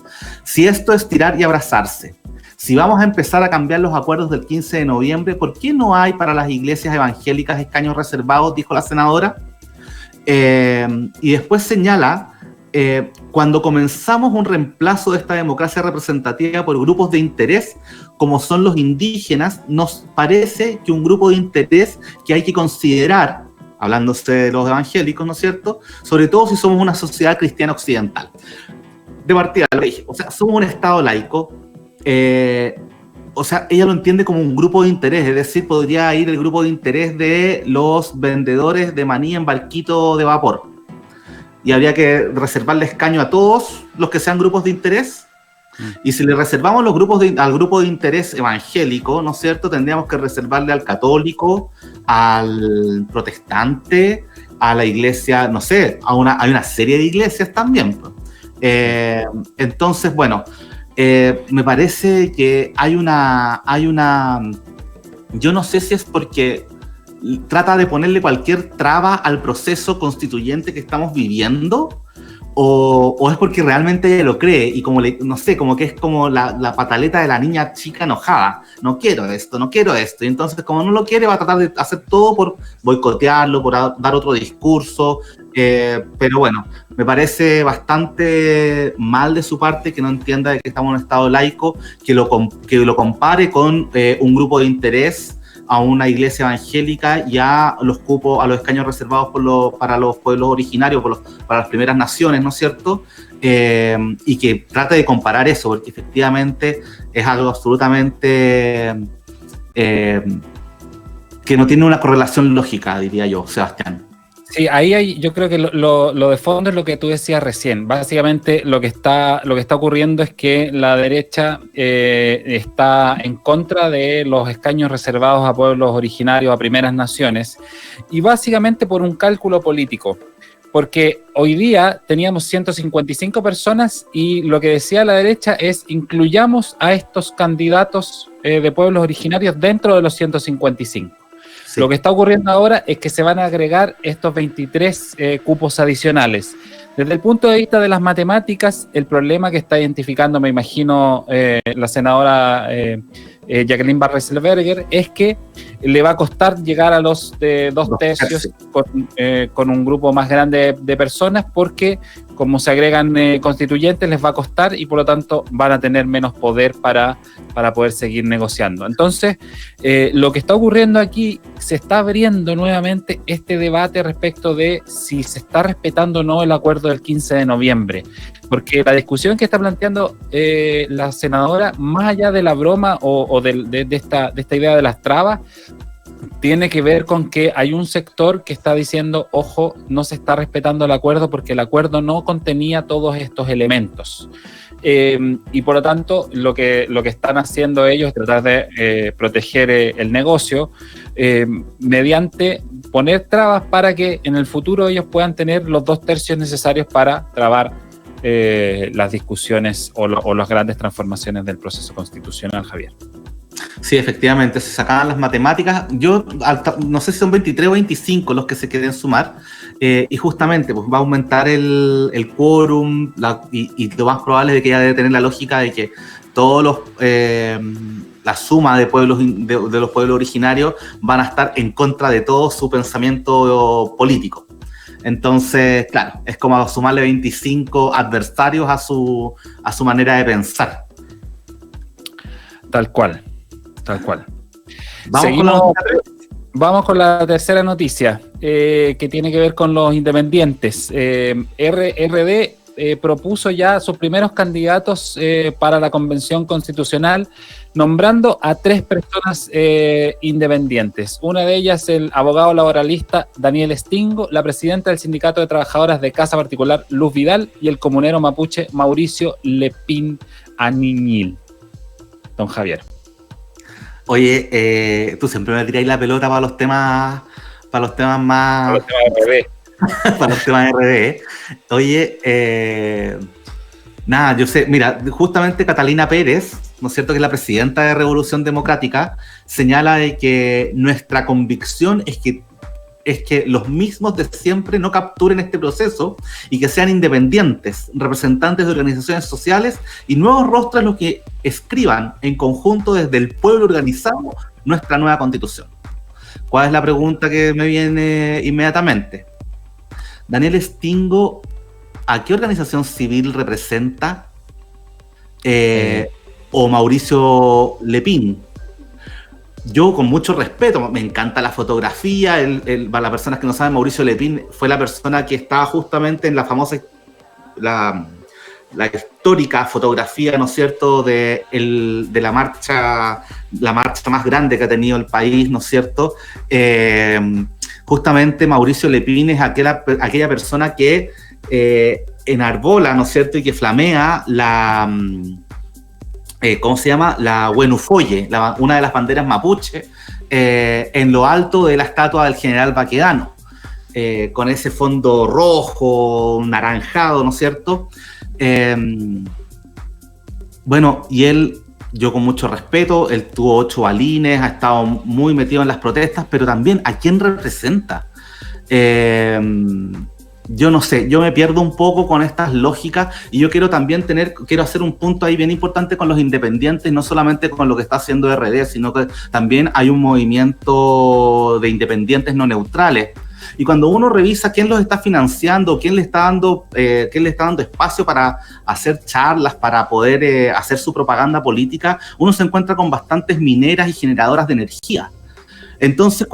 Si esto es tirar y abrazarse. si vamos a empezar a cambiar los acuerdos del 15 de noviembre, ¿por qué no hay para las iglesias evangélicas escaños reservados?, dijo la senadora. Y después señala, cuando comenzamos un reemplazo de esta democracia representativa por grupos de interés, como son los indígenas, nos parece que un grupo de interés que hay que considerar, hablándose de los evangélicos, ¿no es cierto?, sobre todo si somos una sociedad cristiana occidental. De partida, lo dije, o sea, somos un Estado laico, o sea, ella lo entiende como un grupo de interés, es decir, podría ir el grupo de interés de los vendedores de maní en barquito de vapor. Y habría que reservarle escaño a todos los que sean grupos de interés. Y si le reservamos los grupos al grupo de interés evangélico, ¿no es cierto?, tendríamos que reservarle al católico, al protestante, a la iglesia, no sé, hay una serie de iglesias también. Entonces, bueno, me parece que hay una, yo no sé si es porque trata de ponerle cualquier traba al proceso constituyente que estamos viviendo, o es porque realmente ella lo cree y como no sé, como que es como la pataleta de la niña chica enojada. No quiero esto, y entonces como no lo quiere va a tratar de hacer todo por boicotearlo, por dar otro discurso, pero bueno, me parece bastante mal de su parte que no entienda de que estamos en un Estado laico, que lo compare con un grupo de interés, a una iglesia evangélica y a los cupos, a los escaños reservados para los pueblos originarios, para las primeras naciones, ¿no es cierto? Y que trate de comparar eso, porque efectivamente es algo absolutamente que no tiene una correlación lógica, diría yo, Sebastián. Sí, ahí yo creo que lo de fondo es lo que tú decías recién. Básicamente lo que está ocurriendo es que la derecha está en contra de los escaños reservados a pueblos originarios, a primeras naciones, y básicamente por un cálculo político. Porque hoy día teníamos 155 personas y lo que decía la derecha es incluyamos a estos candidatos de pueblos originarios dentro de los 155. Sí. Lo que está ocurriendo ahora es que se van a agregar estos 23 cupos adicionales. Desde el punto de vista de las matemáticas, el problema que está identificando, me imagino, la senadora Jacqueline Barres-Selberger, es que le va a costar llegar a los 2 tercios con un grupo más grande de personas, porque como se agregan constituyentes les va a costar y por lo tanto van a tener menos poder para poder seguir negociando. Entonces, lo que está ocurriendo aquí, se está abriendo nuevamente este debate respecto de si se está respetando o no el acuerdo del 15 de noviembre, porque la discusión que está planteando la senadora, más allá de la broma o de esta idea de las trabas, tiene que ver con que hay un sector que está diciendo, ojo, no se está respetando el acuerdo porque el acuerdo no contenía todos estos elementos. Y por lo tanto, lo que están haciendo ellos es tratar de proteger el negocio mediante poner trabas para que en el futuro ellos puedan tener los 2 tercios necesarios para trabar las discusiones o las grandes transformaciones del proceso constitucional, Javier. Sí, efectivamente, se sacaban las matemáticas. Yo no sé si son 23 o 25 los que se quieren sumar, y justamente pues va a aumentar el quórum, y lo más probable es de que ella debe tener la lógica de que todos la suma de pueblos de los pueblos originarios van a estar en contra de todo su pensamiento político. Entonces, claro, es como sumarle 25 adversarios a su manera de pensar. Tal cual. Vamos con la tercera noticia, que tiene que ver con los independientes. RD propuso ya sus primeros candidatos para la Convención Constitucional, nombrando a 3 personas independientes. Una de ellas, el abogado laboralista Daniel Stingo, la presidenta del Sindicato de Trabajadoras de Casa Particular Luz Vidal y el comunero mapuche Mauricio Lepín Aniñil. Don Javier. Oye, tú siempre me tiráis la pelota para los temas más... Para los temas RD. Para los temas RD. Oye, nada, yo sé, mira, justamente Catalina Pérez, ¿no es cierto?, que es la presidenta de Revolución Democrática, señala de que nuestra convicción es que es que los mismos de siempre no capturen este proceso y que sean independientes, representantes de organizaciones sociales y nuevos rostros los que escriban en conjunto desde el pueblo organizado nuestra nueva constitución. ¿Cuál es la pregunta que me viene inmediatamente? Daniel Stingo, ¿a qué organización civil representa? O Mauricio Lepín. Yo, con mucho respeto, me encanta la fotografía. Para las personas que no saben, Mauricio Lepín fue la persona que estaba justamente en la famosa, la histórica fotografía, ¿no es cierto?, de la marcha más grande que ha tenido el país, ¿no es cierto? Justamente Mauricio Lepín es aquella persona que enarbola, ¿no es cierto?, y que flamea ¿cómo se llama? La Huenufoye, una de las banderas mapuche, en lo alto de la estatua del general Baquedano, con ese fondo rojo, naranjado, ¿no es cierto? Bueno, y él, yo con mucho respeto, él tuvo 8 balines, ha estado muy metido en las protestas, pero también, ¿a quién representa? Yo no sé, yo me pierdo un poco con estas lógicas y yo quiero también quiero hacer un punto ahí bien importante con los independientes, no solamente con lo que está haciendo RD, sino que también hay un movimiento de independientes no neutrales. Y cuando uno revisa quién los está financiando, quién le está dando espacio para hacer charlas, para poder hacer su propaganda política, uno se encuentra con bastantes mineras y generadoras de energía. Entonces,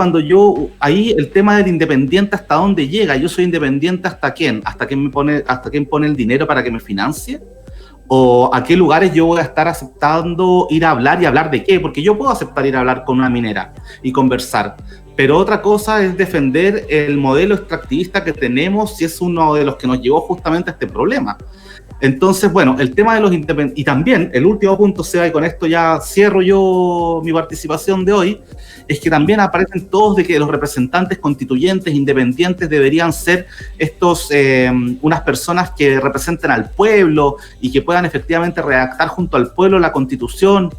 ahí el tema del independiente, ¿hasta dónde llega? ¿Yo soy independiente hasta quién? ¿Hasta quién pone el dinero para que me financie? ¿O a qué lugares yo voy a estar aceptando ir a hablar y hablar de qué? Porque yo puedo aceptar ir a hablar con una minera y conversar, pero otra cosa es defender el modelo extractivista que tenemos y es uno de los que nos llevó justamente a este problema. Entonces, bueno, el tema de los independientes, y también el último punto, Seba, y con esto ya cierro yo mi participación de hoy, es que también aparecen todos de que los representantes constituyentes independientes deberían ser unas personas que representen al pueblo y que puedan efectivamente redactar junto al pueblo la constitución.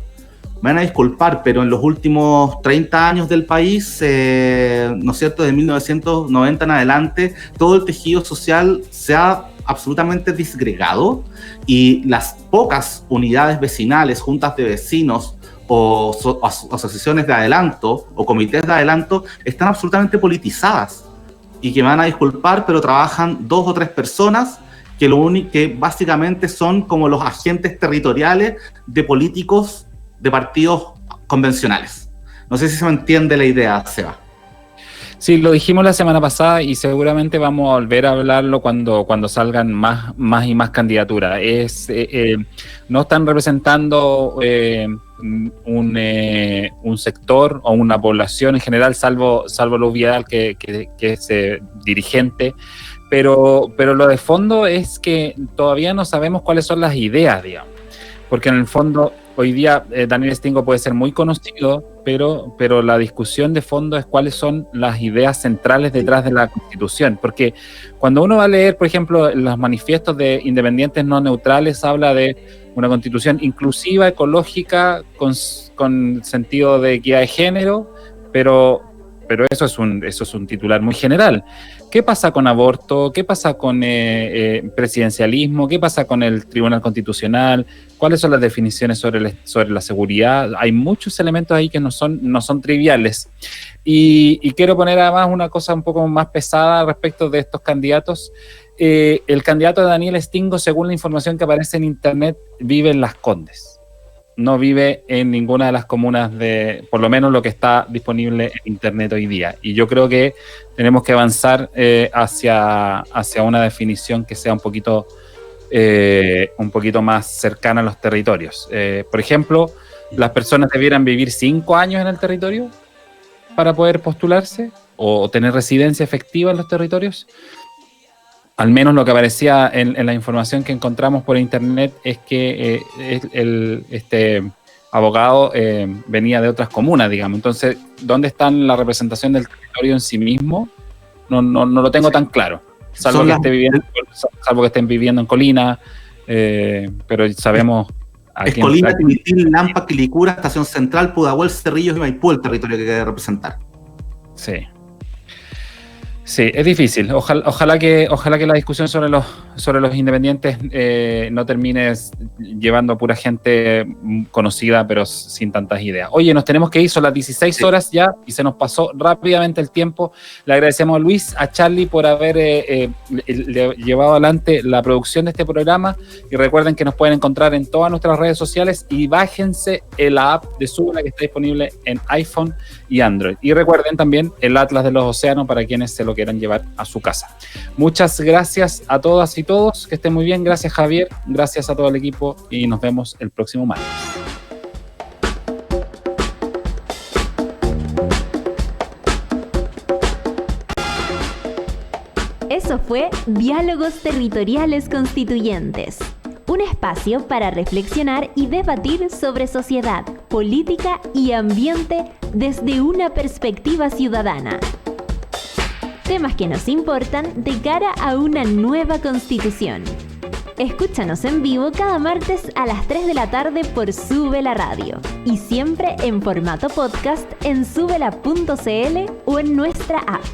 Me van a disculpar, pero en los últimos 30 años del país, ¿no es cierto?, de 1990 en adelante, todo el tejido social se ha absolutamente disgregado y las pocas unidades vecinales, juntas de vecinos o asociaciones de adelanto o comités de adelanto están absolutamente politizadas y que me van a disculpar, pero trabajan 2 o 3 personas que básicamente son como los agentes territoriales de políticos de partidos convencionales. No sé si se me entiende la idea, Seba. Sí, lo dijimos la semana pasada y seguramente vamos a volver a hablarlo cuando salgan más y más candidaturas. No están representando un sector o una población en general, salvo Luz Vidal, que es dirigente, pero lo de fondo es que todavía no sabemos cuáles son las ideas, digamos, porque en el fondo hoy día Daniel Stingo puede ser muy conocido, pero la discusión de fondo es cuáles son las ideas centrales detrás de la Constitución, porque cuando uno va a leer, por ejemplo, los manifiestos de independientes no neutrales, habla de una Constitución inclusiva, ecológica, con sentido de equidad de género, pero eso es un titular muy general. ¿Qué pasa con aborto? ¿Qué pasa con presidencialismo? ¿Qué pasa con el Tribunal Constitucional? ¿Cuáles son las definiciones sobre la seguridad? Hay muchos elementos ahí que no son triviales. Y quiero poner además una cosa un poco más pesada respecto de estos candidatos. El candidato de Daniel Stingo, según la información que aparece en internet, vive en Las Condes. No vive en ninguna de las comunas por lo menos lo que está disponible en internet hoy día. Y yo creo que tenemos que avanzar hacia una definición que sea un poquito más cercana a los territorios. Por ejemplo, ¿las personas debieran vivir 5 años en el territorio para poder postularse o tener residencia efectiva en los territorios? Al menos lo que aparecía en la información que encontramos por internet es que este abogado venía de otras comunas, digamos. Entonces, ¿dónde está la representación del territorio en sí mismo? No lo tengo tan claro. Salvo que estén viviendo en Colina, pero sabemos... Es Colina, Timitil, Lampa, Quilicura, Estación Central, Pudahuel, Cerrillos y Maipú el territorio que debe representar. Sí. Sí, es difícil. Ojalá que la discusión sobre los independientes no termine llevando a pura gente conocida, pero sin tantas ideas. Oye, nos tenemos que ir, son las 16 horas ya y se nos pasó rápidamente el tiempo. Le agradecemos a Luis, a Charlie por haber llevado adelante la producción de este programa y recuerden que nos pueden encontrar en todas nuestras redes sociales y bájense la app de Súbela que está disponible en iPhone y Android. Y recuerden también el Atlas de los Océanos para quienes se lo quieran llevar a su casa. Muchas gracias a todas y todos, que estén muy bien. Gracias, Javier, gracias a todo el equipo y nos vemos el próximo martes. Eso fue Diálogos Territoriales Constituyentes, un espacio para reflexionar y debatir sobre sociedad, política y ambiente desde una perspectiva ciudadana. Temas que nos importan de cara a una nueva constitución. Escúchanos en vivo cada martes a las 3 de la tarde por Súbela Radio y siempre en formato podcast en súbela.cl o en nuestra app.